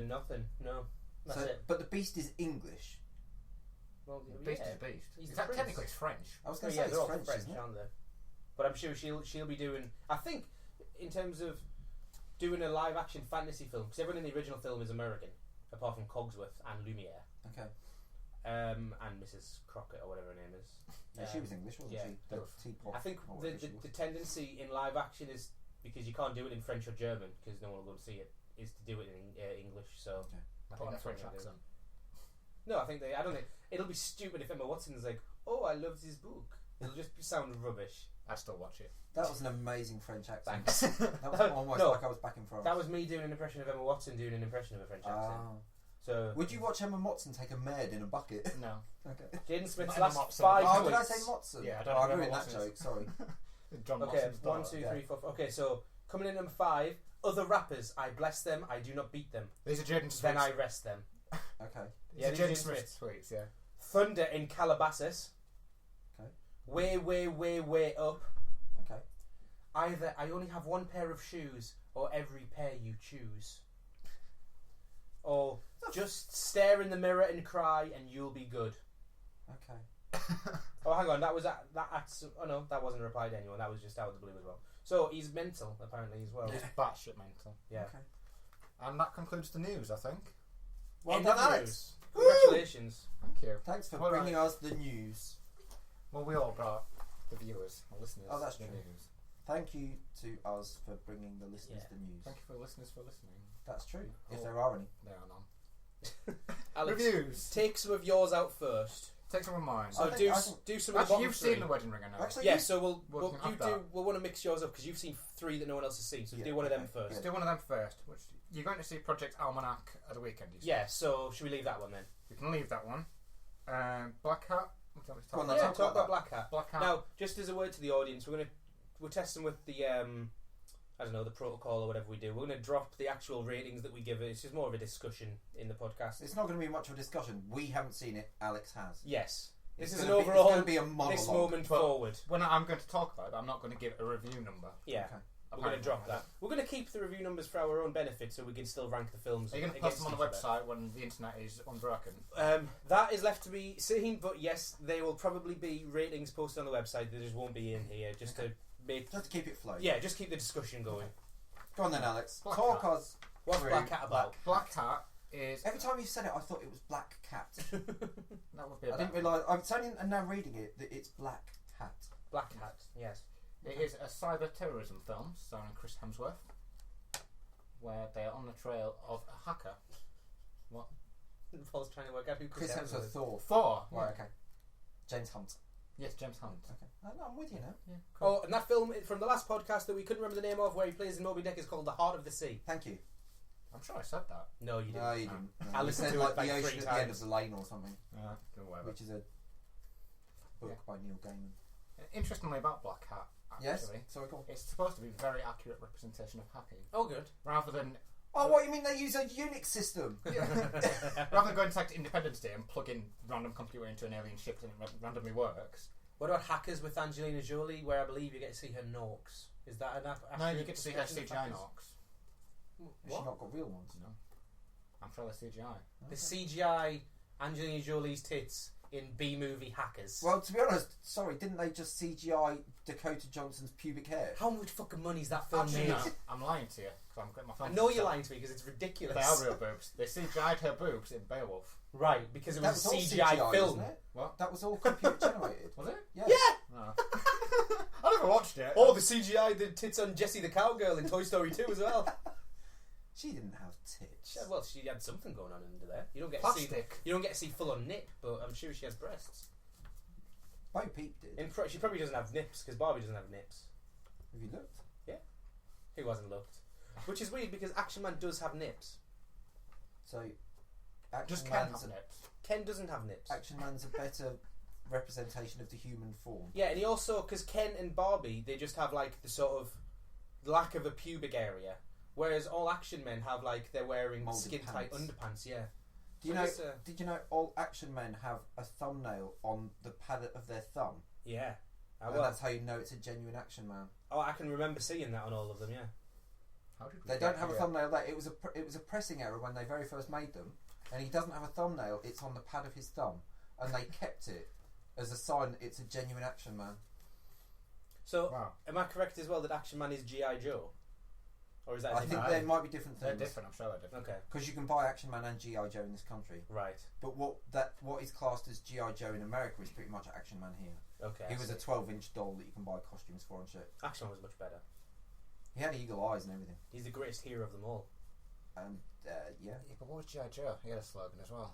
Nothing. No. That's it. But the beast is English. Well, Beast is Beast. He's In the fact, prince. technically it's French. I was going to Yeah, say they're it's all French, French, isn't it? aren't they? But I'm sure she'll be doing. I think in terms of doing a live action fantasy film, because everyone in the original film is American, apart from Cogsworth and Lumiere. Okay. And Mrs. Crockett or whatever her name is. Yeah, she was English, wasn't yeah. she? The teapot. I think or whatever she the was. tendency in live action is, because you can't do it in French or German because no one will go to see it, is to do it in English. So Okay. I Put think on that's French French accent. accent. No, I don't think it'll be stupid if Emma Watson's like, "Oh, I love this book." It'll just sound rubbish. I'd still watch it. That was an amazing French accent. Thanks. That was almost No. like I was back in France. That was me doing an impression of Emma Watson doing an impression of a French accent. So Would you watch Emma Watson take a merd in a bucket? No. Okay. Jaden Smith's Not Emma last Watson. 5 Oh, did I points. say Watson? Yeah, I I don't oh, I remember ruined that Watson's. joke. Sorry. John Okay, Watson's 1, daughter. 2, yeah. 3, 4. Okay, so coming in number 5, other rappers. I bless them. I do not beat them. These are Jaden Smith's. Then I rest them. Okay. These are these Jaden are Smith's tweets, yeah. Thunder in Calabasas. Okay. Way up. Okay. Either I only have one pair of shoes, or every pair you choose. Or just stare in the mirror and cry, and you'll be good. Okay. Oh, hang on, that wasn't a reply to anyone. That was just out of the blue as well. So he's mental apparently as well. He's batshit mental. Yeah. Okay. And that concludes the news, I think. Well End done, of Alex. news. Congratulations. Thank you. Thanks for Well, bringing us the news. Well, we all brought the viewers, or listeners, Oh, that's the true. news. Thank you to us for bringing the listeners Yeah. the news. Thank you for listeners for listening. That's true. If Oh. there are any. There are none. Alex, Reviews. take some of yours out first. Take some of mine. So I think- do I think- do some of the Actually, bottom you've three. seen The Wedding Ring, I know. Actually, Yeah, you- so We'll we'll have want to mix yours up because you've seen 3 that no one else has seen. So Yeah, do one of them okay, first. Let's do one of them first. Which you're going to see Project Almanac at the weekend. You said. Yeah. So should we leave that one then? We can leave that one. Black Hat. What do you want me to Go on talk then, about? Yeah, talk about that. Black Hat. Black Hat. Now, just as a word to the audience, we're testing with the I don't know, the protocol or whatever we do. We're going to drop the actual ratings that we give it. It's just more of a discussion in the podcast. It's not going to be much of a discussion. We haven't seen it. Alex has. Yes. This It's is an gonna be- overall. It's going to be a monologue. This moment But forward. When I'm going to talk about it, I'm not going to give a review number. Yeah. Okay. We're going to drop that. We're going to keep the review numbers for our own benefit so we can still rank the films. Are you going to post them on the against each other. website when the internet is unbroken? That is left to be seen, but yes, they will probably be ratings posted on the website. They just won't be in here, just to make. Just to keep it flowing. Yeah, just keep the discussion going. Go on then, Alex. Black Talk Cat. us. What's through Black Cat about? Black Cat is... Every time you said it, I thought it was Black Cat. That would be a I didn't realise. I'm telling and now reading it that it's Black Cat. Black Cat, yes. It is a cyber terrorism film starring Chris Hemsworth, where they are on the trail of a hacker. What? Paul's trying to work out who Chris Hemsworth, Thor. Thor. Right, Yeah. okay. James Hunt. Yes, James Hunt. Okay. No, I'm with you now. Yeah, cool. Oh, and that film from the last podcast that we couldn't remember the name of, where he plays in Moby Dick, is called The Heart of the Sea. Thank you. I'm sure I said that. No, you didn't. No, you didn't. No. I You listened said to like it like the 3 ocean at the end of times. the lane or something, Whatever. which is a book by Neil Gaiman. Interestingly about Black Cat, actually, Yes. Sorry, go on. it's supposed to be a very accurate representation of hacking, Oh, good. rather than Oh, what you mean? They use a Unix system? rather than going to like Independence Day and plug in random computer into an alien ship and it randomly works. What about Hackers with Angelina Jolie, where I believe you get to see her Norks? Is that enough? No, you get to see her CGI knocks. Has she What? not got real ones? No, I'm sure they're CGI. The CGI Angelina Jolie's tits in B-movie Hackers. Well, to be honest, sorry, didn't they just CGI Dakota Johnson's pubic hair? How much fucking money is that film Actually, made? no, I'm lying to you because I'm getting my I phone. know you're lying to me because it's ridiculous. They are real boobs. They CGI'd her boobs in Beowulf. Right, because it That was was a all CGI CGI, film. wasn't it? What? That was all computer generated. Was it? Yeah. No. I never watched it. Oh, the CGI did tits on Jessie the Cowgirl in Toy Story 2 as well. She didn't have tits. Well, she had something going on under there. You don't get to see. Plastic. You don't get to see full on nip, but I'm sure she has breasts. Bo Peep did. She probably doesn't have nips because Barbie doesn't have nips. Have you looked? Who hasn't looked? Which is weird because Action Man does have nips. So, Action Just Ken Man's, have nips. Ken doesn't have nips. Action Man's a better representation of the human form. Yeah, and he also, because Ken and Barbie, they just have like the sort of lack of a pubic area, whereas all Action Men have like they're wearing Moulded skin tight pants. underpants. Yeah. Do you So know? this, Did you know all Action Men have a thumbnail on the pad of their thumb? Yeah. And Well, that's how you know it's a genuine Action Man. oh, I can remember seeing that on all of them. Yeah. How did we They get don't have a here? thumbnail there. It was a pressing error when they very first made them, and he doesn't have a thumbnail. It's on the pad of his thumb, and they kept it as a sign that it's a genuine Action Man. So, Wow. am I correct as well that Action Man is G.I. Joe? Or is that a I think different- there might be different They're things different. I'm sure they're different. Okay. because you can buy Action Man and GI Joe in this country, Right. but what is classed as GI Joe in America is pretty much Action Man here. Okay. He I was see. a 12-inch doll that you can buy costumes for and shit. Action Man was much better. He had eagle eyes and everything. He's the greatest hero of them all. And yeah, Yeah, but what was G.I. Joe? He had a slogan as well.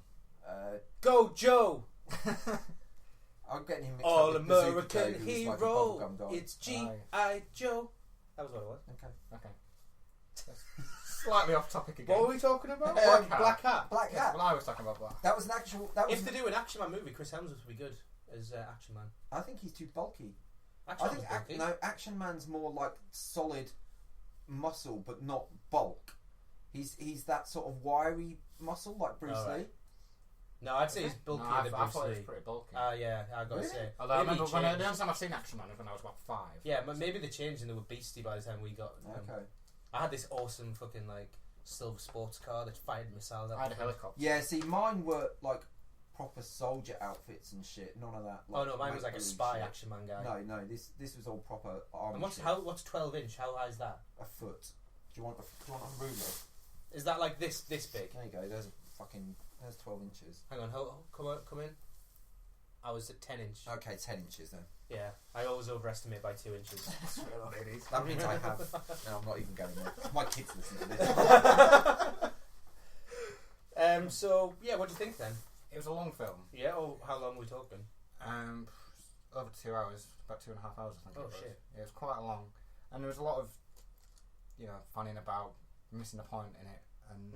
Go Joe! I'm getting him mixed All up with Bazooka American Joe, who was like a hero. bubblegum guy. It's G.I. Joe. That was what it was. Okay. Okay. That's slightly off topic again. What were we talking about? Black Cat. Black Hat. Black Yes, Cat. well, I was talking about Black. That was an actual. That was. If they do an Action Man movie, Chris Hemsworth would be good as Action Man. I think he's too bulky. Action I Man think was bulky. no, Action Man's more like solid muscle, but not bulk. He's that sort of wiry muscle like Bruce Alright. Lee. No, I'd say he's bulkier No, I than thought Bruce it was Lee. pretty bulky. Yeah, I gotta Really? say. Although I Maybe remember he the changed. only time I've seen Action Man was when I was about 5. Yeah, but maybe they changed and they were beastie by the time we got them. Okay. I had this awesome fucking like silver sports car that fired missiles out. I had a of it. helicopter. Yeah, see, mine were like proper soldier outfits and shit. None of that. Oh Like, no, mine was like a make-believe spy shit. Action Man guy. No, this was all proper army. And what's shit. what's 12-inch? How high is that? A foot. Do you want a ruler? Is that like this big? There you go. There's 12 inches. Hang on, come in. I was at 10-inch. Okay, 10 inches then. Yeah, I always overestimate by 2 inches. Ladies. That means I have. No, I'm not even going there. My kids listen to this. So yeah, what do you think then? It was a long film. Yeah, oh, how long are we talking? Over 2 hours, about 2.5 hours, I think. Oh, it was. shit. Yeah, it was quite long, and there was a lot of, fanning about, missing the point in it, and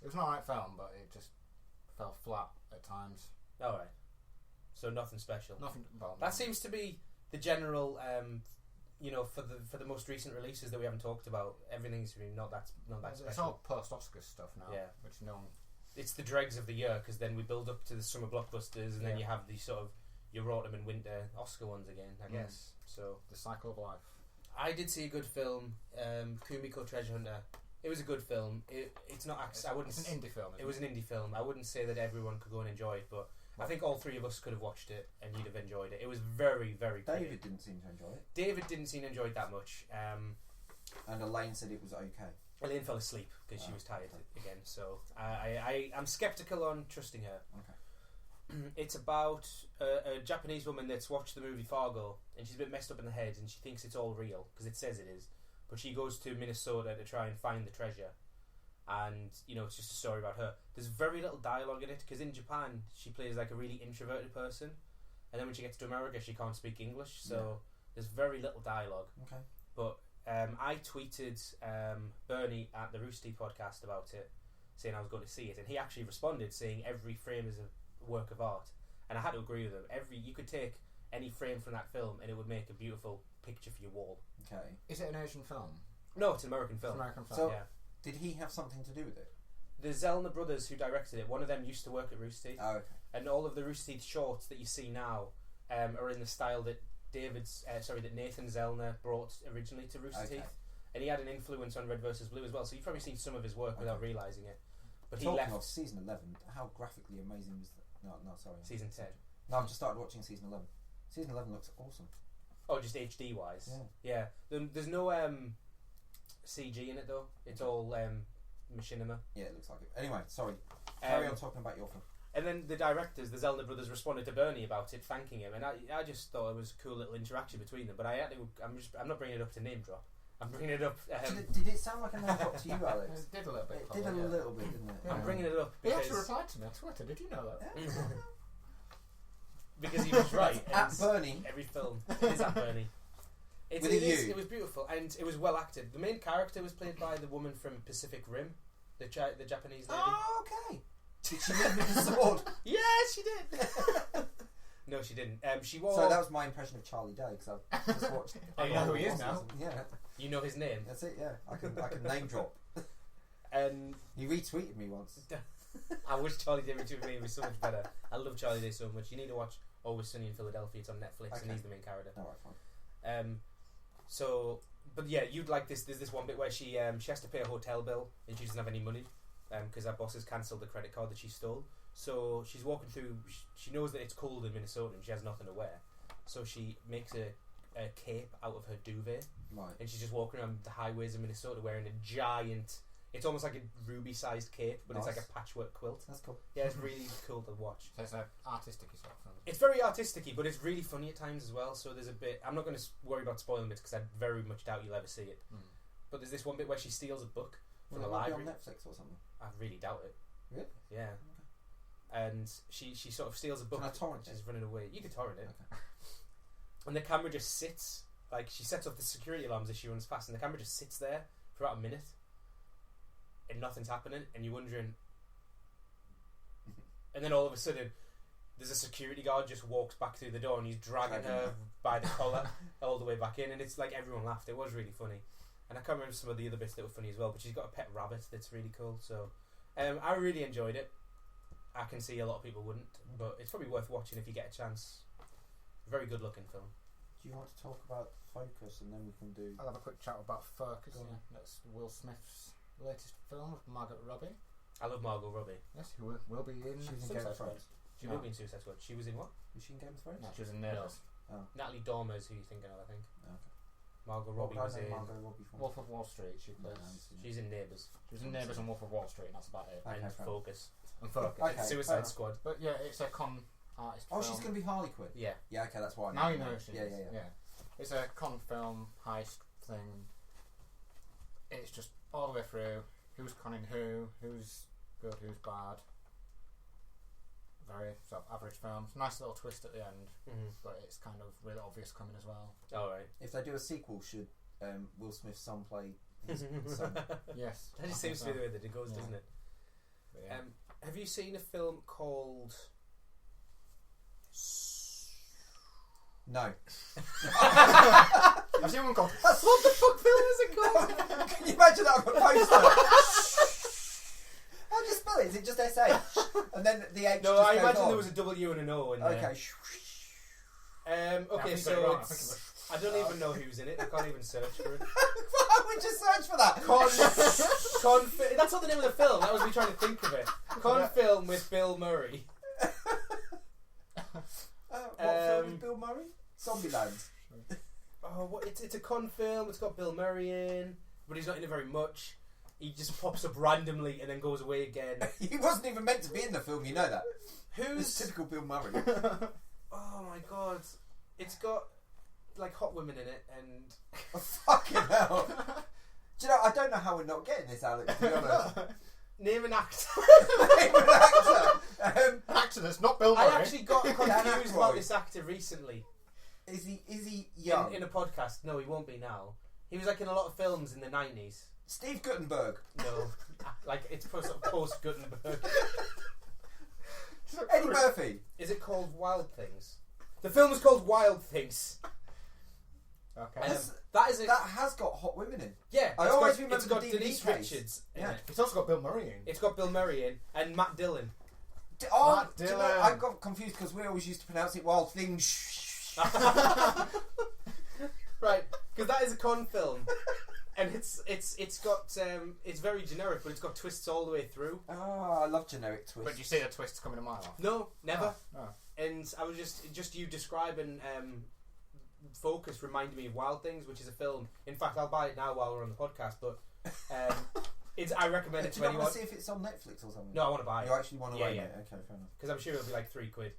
it was an alright film, but it just fell flat at times. Alright. So nothing special. Nothing. Well, That seems to be the general for the most recent releases that we haven't talked about, everything's really not that special. It's all post-Oscars stuff now. Yeah. Which no one... It's the dregs of the year, because then we build up to the summer blockbusters, and then you have these sort of your autumn and winter Oscar ones again, I guess. So the cycle of life. I did see a good film, Kumiko Treasure Hunter. It was a good film. It's not. I wouldn't. It's an indie film. It was an indie film. I wouldn't say that everyone could go and enjoy it, but I think all three of us could have watched it and you'd have enjoyed it. It was very, very good. David didn't seem to enjoy it. David didn't seem to enjoy it that much. And Elaine said it was okay. Elaine fell asleep because she was tired again. So I'm sceptical on trusting her. Okay. It's about a Japanese woman that's watched the movie Fargo, and she's a bit messed up in the head, and she thinks it's all real because it says it is. But she goes to Minnesota to try and find the treasure, and it's just a story about her. There's very little dialogue in it because in Japan she plays like a really introverted person, and then when she gets to America she can't speak English, so there's very little dialogue. Okay. But I tweeted Bernie at the Roosty podcast about it, saying I was going to see it, and he actually responded saying every frame is a work of art, and I had to agree with him. You could take any frame from that film and it would make a beautiful picture for your wall. Okay. Is it an Asian film? No, it's an American film. It's an American film. So, yeah. did he have something to do with it? The Zellner brothers who directed it, one of them used to work at Rooster Teeth. Oh, okay. And all of the Rooster Teeth shorts that you see now are in the style that that Nathan Zellner brought originally to Rooster Teeth. And he had an influence on Red vs. Blue as well, so you've probably seen some of his work without realising it. But Talking he left of season 11, how graphically amazing was that? No, sorry. season 10. No, I've just started watching season 11. Season 11 looks awesome. Oh, just HD wise. Yeah. There's no CG in it though. It's all machinima. Yeah, it looks like it. Anyway, sorry. Carry on talking about your film. And then the directors, the Zellner brothers, responded to Bernie about it, thanking him, and I just thought it was a cool little interaction between them. But I'm not bringing it up to name drop. I'm bringing it up. Did it sound like a name drop to you, Alex? It did a little bit. It did a little bit, didn't it? Yeah. I'm bringing it up He because actually replied to me on Twitter. Did you know that? because he was right. At Bernie. Every film is at Bernie. It was beautiful and it was well acted. The main character was played by the woman from Pacific Rim, the Japanese lady. Oh, okay. Did she leave with a sword? Yes, she did. No, she didn't. She wore. So that was my impression of Charlie Day because I've just watched. I know who he is now. Yeah, You know his name. that's it. Yeah, I can name drop. And He retweeted me once. I wish Charlie Day retweeted me. It was so much better. I love Charlie Day so much. You need to watch Always Sunny in Philadelphia. It's on Netflix, and he's the main character. All right, fine. But yeah, you'd like this. There's this one bit where she has to pay a hotel bill and she doesn't have any money because her boss has cancelled the credit card that she stole. So she's walking through. She knows that it's cold in Minnesota and she has nothing to wear. So she makes a cape out of her duvet, Right. and she's just walking around the highways of Minnesota wearing a giant. It's almost like a ruby-sized cape, but it's like a patchwork quilt. That's cool. Yeah, it's really cool to watch. So it's an artistic sort of film. It's very artistic-y, but it's really funny at times as well. So there's a bit. I'm not going to worry about spoiling bits because I very much doubt you'll ever see it. But there's this one bit where she steals a book from the library. Be on Netflix or something. I really doubt it. Really? Yeah. And she sort of steals a book. Can I torrent it? She's running away. You can torrent it. Okay. And the camera just sits. Like, she sets off the security alarms as she runs past, and the camera just sits there for about a minute. And nothing's happening, and you're wondering. And then all of a sudden, there's a security guard just walks back through the door, and he's dragging her by the collar all the way back in, and it's like everyone laughed. It was really funny, and I can't remember some of the other bits that were funny as well. But she's got a pet rabbit that's really cool. So, I really enjoyed it. I can see a lot of people wouldn't, but it's probably worth watching if you get a chance. Very good looking film. Do you want to talk about Focus and then we can do? I'll have a quick chat about Focus. That's Will Smith's latest film with Margot Robbie. I love Margot Robbie. Yes, who will be in She was in Game Suicide of Squad. Thrones. She will be in Suicide Squad. She was in what? Was she in Game of Thrones? No, she was in Neighbours. Oh. Natalie Dormer is who you're thinking of, I think. Okay. Margot What Robbie would I was know in. Margot Robbie from? Wolf of Wall Street. She plays. She's in Neighbours She was in Neighbours and Wolf of Wall Street, and that's about it. Okay, and fair Focus. And Focus. Okay, And fair Suicide enough. Squad. But yeah, it's a con artist. Oh, film. she's going to be Harley Quinn. Yeah. Yeah, okay, that's why. Now you know she Yeah, is. yeah. It's a con film heist thing. It's just all the way through. Who's conning who's good, who's bad. Very sort of average film. Nice little twist at the end, but it's kind of really obvious coming as well. Alright. If they do a sequel, should Will Smith's son play his son? Yes. That just seems to be the way that it goes, doesn't it? But yeah. Have you seen a film called... No. I've Has anyone gone, What the fuck film is it called? Can you imagine that on a poster? How do you spell it? Is it just SH? And then the H No, just I goes imagine on? there was a W and an O in there. Okay. Okay, I so think you're wrong. I think it was- I don't even know who's in it. I can't even search for it. Why would you search for that? That's not the name of the film. That was me trying to think of it. Film with Bill Murray. What film with Bill Murray? Zombieland. Oh, it's a con film. It's got Bill Murray in, but he's not in it very much. He just pops up randomly and then goes away again. He wasn't even meant to be in the film, you know that. It's Who's? typical Bill Murray. Oh my god! It's got like hot women in it, and Oh, fucking hell. Do you know, I don't know how we're not getting this, Alex, to be honest. name an actor. Name an actor. An actor that's not Bill Murray. I actually got confused about Aykroyd. this actor recently Is he young? in a podcast. No, he won't be now. He was like in a lot of films in the 90s. Steve Guttenberg. No, like it's sort of post Gutenberg. Eddie Murphy. Is it called Wild Things? The film is called Wild Things. Okay. That is a, That has got hot women in. yeah. I it's always got, remember it's got the DVD Denise case. Richards. In Yeah. it. It's also got Bill Murray in. It's got Bill Murray in and Matt Dillon. Oh, Matt do you know, Dillon. I got confused because we always used to pronounce it Wild Things. Right, because that is a con film, and it's got it's very generic, but it's got twists all the way through. Oh, I love generic twists. But you see the twists coming a mile off. No, never. Oh. And I was just you describing Focus reminded me of Wild Things, which is a film. In fact, I'll buy it now while we're on the podcast. But I recommend it Do to you not anyone. want to see if it's on Netflix or something? No, I want to buy You it actually want to Yeah, own yeah. it? Okay, fair enough. because I'm sure it'll be like £3.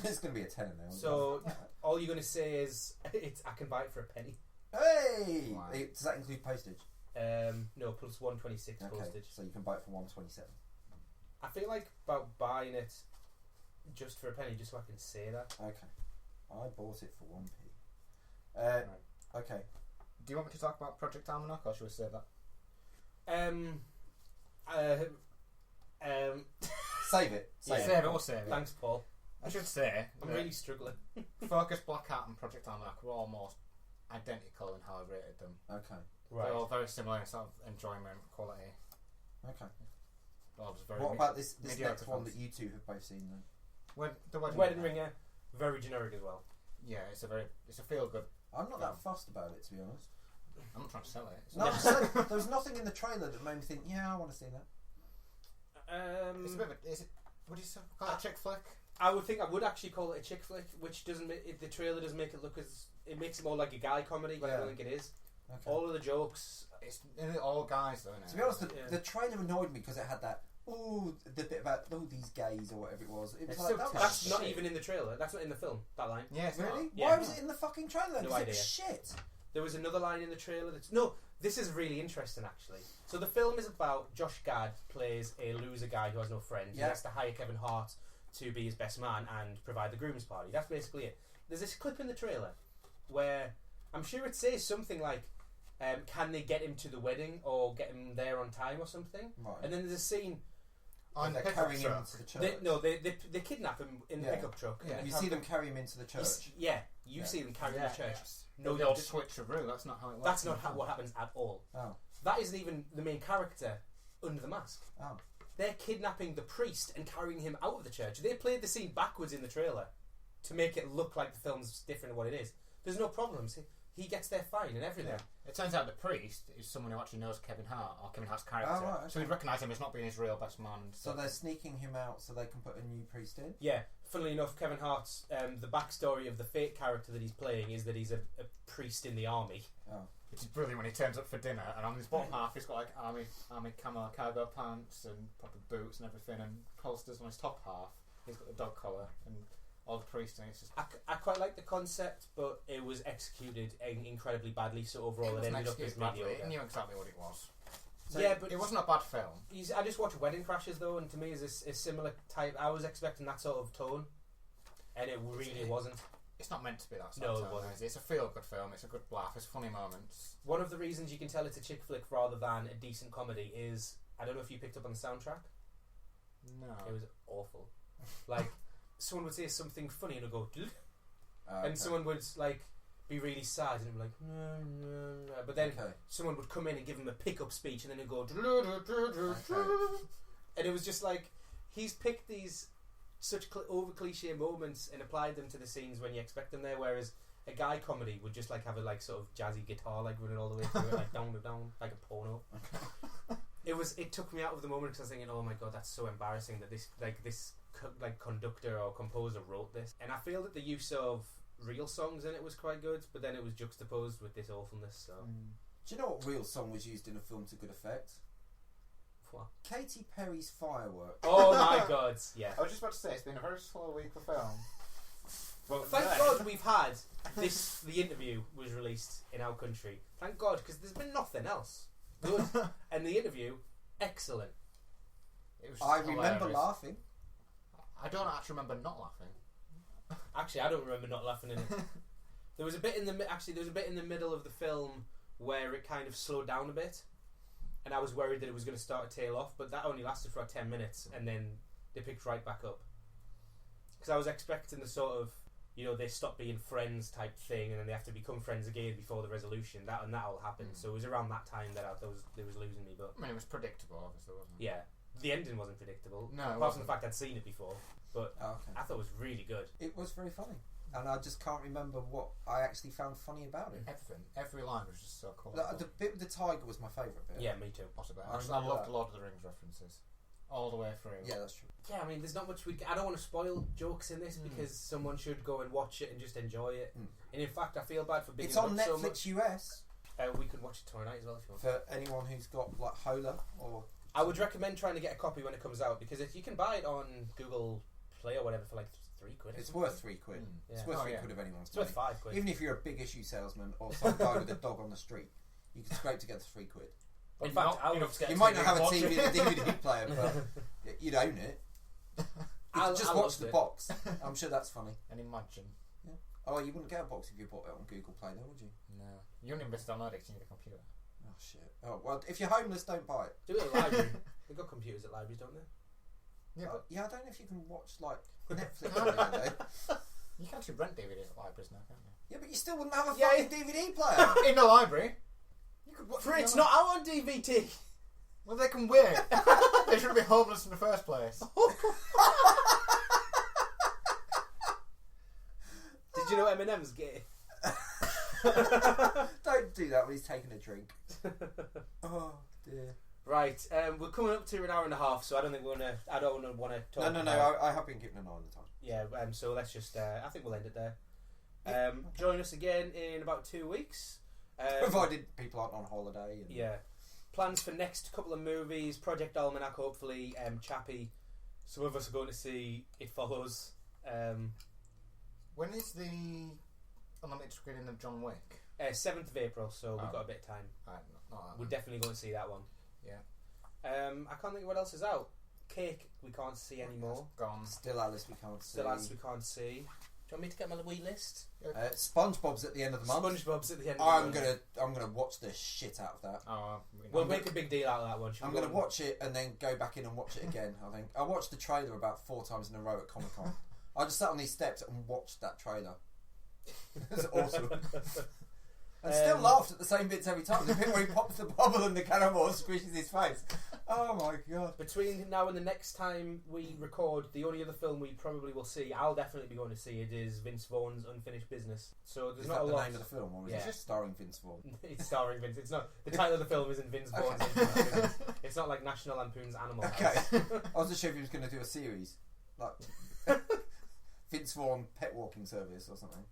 It's going to be a tenner now. So all you're going to say is I can buy it for £1. Hey! Wow. Does that include postage? No, plus 126 Okay, postage. so you can buy it for 127. I feel like about buying it just for £1, just so I can say that. Okay. I bought it for 1p. Okay. Do you want me to talk about Project Almanac, or should we save that? Save it. Save Save it. it, we'll save it. Thanks, Paul. I should say I'm that really struggling. Focus, Black Hat and Project Almanac were almost identical in how I rated them. Okay. They're all very similar in sort of enjoyment, quality. Okay. All just very What about this mediocre next one films. that you two have both seen then? The Wedding Ringer, very generic as well. Yeah, it's a feel good. I'm not that fussed about it, to be honest. I'm not trying to sell it. It's No, not- I'm saying, there was nothing in the trailer that made me think, yeah, I want to see that. It's a bit of a, is it? What do you say? Call it a chick flick? I would actually call it a chick flick, which doesn't make the trailer doesn't make it look as it makes it more like a guy comedy, but I don't Yeah. think it is. Okay. All of the jokes. It's nearly all guys though, isn't it? To be honest, Yeah. the trailer annoyed me because it had that, the bit about, these gays or whatever it was. It was It's like, still that was That's shit. not even in the trailer. That's not in the film. That line. yeah, it's not. Really? Yeah. Why was it in the fucking trailer? No 'Cause it idea. was shit. There was another line in the trailer that's no. This is really interesting actually. So the film is about Josh Gad plays a loser guy who has no friends. Yeah. He has to hire Kevin Hart to be his best man and provide the groom's party. That's basically it. There's this clip in the trailer where I'm sure it says something like, "Can they get him to the wedding or get him there on time or something?" Right. And then there's a scene. On they're the pickup carrying him truck. into the church. They kidnap him in the Yeah. pickup truck. Yeah. and You have see them him- carry him into the you church. you Yeah. see them carry Yeah, the church. yes. No, the you old just- switch of That's not how it works. That's in not the film. what happens at all. Oh. That isn't even the main character under the mask. Oh. They're kidnapping the priest and carrying him out of the church. They played the scene backwards in the trailer to make it look like the film's different than what it is. There's no problems. He gets there fine and everything. Yeah. It turns out the priest is someone who actually knows Kevin Hart, or Kevin Hart's character. Oh, right, So okay. he'd recognise him as not being his real best man. and So stuff. they're sneaking him out so they can put a new priest in? Yeah. Funnily enough, Kevin Hart's the backstory of the fake character that he's playing is that he's a priest in the army. Oh. Which is brilliant when he turns up for dinner, and on his bottom half he's got like army camo cargo pants and proper boots and everything, and holsters on his top half. He's got the dog collar and all the priest, and it's just I quite like the concept, but it was executed incredibly badly. So overall, it wasn't ended up as executed badly. mediocre. It knew exactly what it was. So Yeah, but it wasn't a bad film. I just watched Wedding Crashers though, and to me, is a similar type. I was expecting that sort of tone, and it really wasn't. It's not meant to be that sort No, of it tone, wasn't. is it? It's a feel-good film. It's a good laugh. It's funny moments. One of the reasons you can tell it's a chick flick rather than a decent comedy is I don't know if you picked up on the soundtrack. No. It was awful. Like someone would say something funny and it'd go, "Dude," Okay. and someone would like be really sad and be like, no. But then someone would come in and give him a pickup speech, and then he'd go, and it was just like he's picked these such over cliche moments and applied them to the scenes when you expect them there. Whereas a guy comedy would just like have a like sort of jazzy guitar like running all the way through it, like down like a porno. It took me out of the moment because I was thinking, oh my god, that's so embarrassing that this conductor or composer wrote this. And I feel that the use of real songs in it was quite good, but then it was juxtaposed with this awfulness. So, do you know what real song was used in a film to good effect? What? Katy Perry's Firework. Oh my god, yeah. I was just about to say, it's been a very slow week for film. Well, thank God we've had this. The interview was released in our country. Thank God, because there's been nothing else good. And the interview, excellent. It was I remember laughing. I don't actually remember not laughing. Actually, I don't remember not laughing in it. There was a bit in the middle of the film where it kind of slowed down a bit, and I was worried that it was going to start to tail off. But that only lasted for 10 minutes, and then they picked right back up. Because I was expecting the sort of, they stop being friends type thing, and then they have to become friends again before the resolution. That all happened. So it was around that time that it was losing me. But I mean, it was predictable, obviously, wasn't it? Yeah, the ending wasn't predictable. No, apart from the fact I'd seen it before. But I thought it was really good. It was very funny, and I just can't remember what I actually found funny about it. Every line was just so cool. The bit with the tiger was my favourite bit. Yeah, me too. Possibly. I loved the Lord of the Rings references all the way through. Yeah, that's true. Yeah, I mean, there's not much I don't want to spoil jokes in this because someone should go and watch it and just enjoy it. And in fact, I feel bad for being. It's on Netflix US. We can watch it tomorrow night as well if you want. For anyone who's got like Hola or. I would recommend trying to get a copy when it comes out, because if you can buy it on Google Play or whatever for like £3. It's worth £3. Yeah. It's worth £3 of anyone's money. It's worth £5. Even if you're a big issue salesman or some guy with a dog on the street, you can scrape together £3. In fact, you might not have a TV and a DVD player, but you'd own it. Just watch the box. I'm sure that's funny. And imagine. Yeah. Oh, you wouldn't get a box if you bought it on Google Play, though, would you? No. You wouldn't invest on it because you need a computer. Oh shit. Oh well, if you're homeless, don't buy it. Do it at the library. They've got computers at libraries, don't they? Yeah, I don't know if you can watch like Netflix or anything. You can actually rent DVDs at libraries now, can't you? Yeah, but you still wouldn't have a fucking DVD player in the library. You could watch it's not out on DVD. Well, they can wait. They shouldn't be homeless in the first place. Did you know Eminem's gay? Don't do that when he's taking a drink. Oh dear. Right, we're coming up to an hour and a half, so I don't think I don't want to talk. No. I have been keeping an eye on the time. Yeah. So let's just. I think we'll end it there. Join us again in about 2 weeks. Provided people aren't on holiday. Yeah. Plans for next couple of movies: Project Almanac, hopefully. Chappie. Some of us are going to see It Follows. When is the unlimited screening of John Wick? 7th of April, so we've got a bit of time. Right, We're definitely going to see that one. Yeah. I can't think of what else is out. Cake we can't see anymore. Gone. Still Alice we can't see. Still Alice we can't see. Do you want me to get my wee list? SpongeBob's at the end of the month. SpongeBob's at the end of the month. I'm gonna watch the shit out of that. We'll make a big deal out of that one. I'm gonna watch it and then go back in and watch it again. I think I watched the trailer about 4 times in a row at Comic-Con. I just sat on these steps and watched that trailer. It was awesome. And still laughed at the same bits every time. The bit where he pops the bubble and the cannonball squishes his face. Oh my god. Between now and the next time we record, the only other film we probably will see, I'll definitely be going to see it, is Vince Vaughn's Unfinished Business. So there's not a lot. Is that the name of the film, or is it just starring Vince Vaughn? It's starring Vince. It's not. The title of the film isn't Vince Vaughn's Unfinished Business. It's not like National Lampoon's Animal House. Okay. I wasn't sure if he was going to do a series. Like Vince Vaughn Pet Walking Service or something.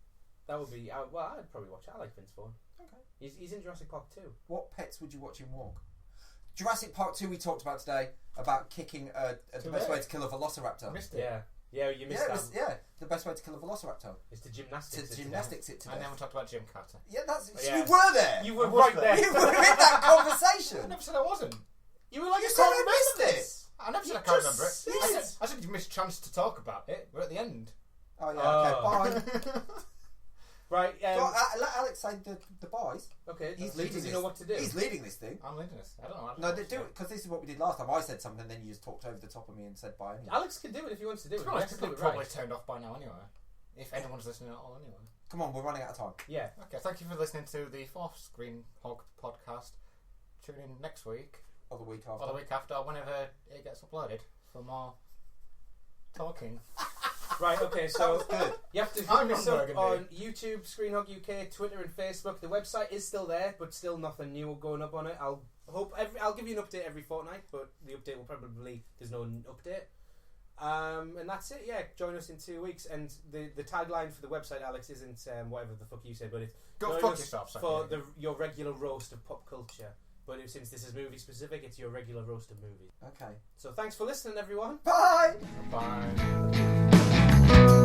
That would be... well, I'd probably watch it. I like Vince Vaughn. Okay. He's in Jurassic Park 2. What pets would you watch him walk? Jurassic Park 2 we talked about today, about kicking the best way to kill a velociraptor. Missed it. Yeah, you missed that. The best way to kill a velociraptor. It's the gymnastics. To gymnastics it to And then we talked about Jim Carter. Yeah, that's... Yeah. You were there! You were right there. You were in that conversation! I never said I wasn't. You were like, you said I missed it! I never said I can't remember it. I said you missed a chance to talk about it. We're at the end. Oh yeah, okay, bye. Right, let Alex say the boys. Okay, he's leading. Does he know what to do? He's leading this thing. I'm leading this. I don't know. No, they do it because this is what we did last time. I said something, and then you just talked over the top of me and said bye. Anyway. Alex can do it if he wants to do it. People are probably turned off by now anyway. If anyone's listening at all, anyway. Come on, we're running out of time. Yeah. Okay, thank you for listening to the 4th ScreenHog podcast. Tune in next week. Or the week after. Or the week after, or whenever it gets uploaded for more talking. Right, okay, so Good. you have to I'm look us on up Burgundy. on YouTube, ScreenHog UK, Twitter and Facebook. The website is still there, but still nothing new going up on it. I'll give you an update every fortnight, but the update will probably, there's no update. And that's it, yeah. Join us in 2 weeks. And the tagline for the website, Alex, isn't whatever the fuck you said, but it's Go join fuck us yourself, sorry. for your regular roast of pop culture. But since this is movie specific, it's your regular roast of movies. Okay. So thanks for listening, everyone. Bye! Bye.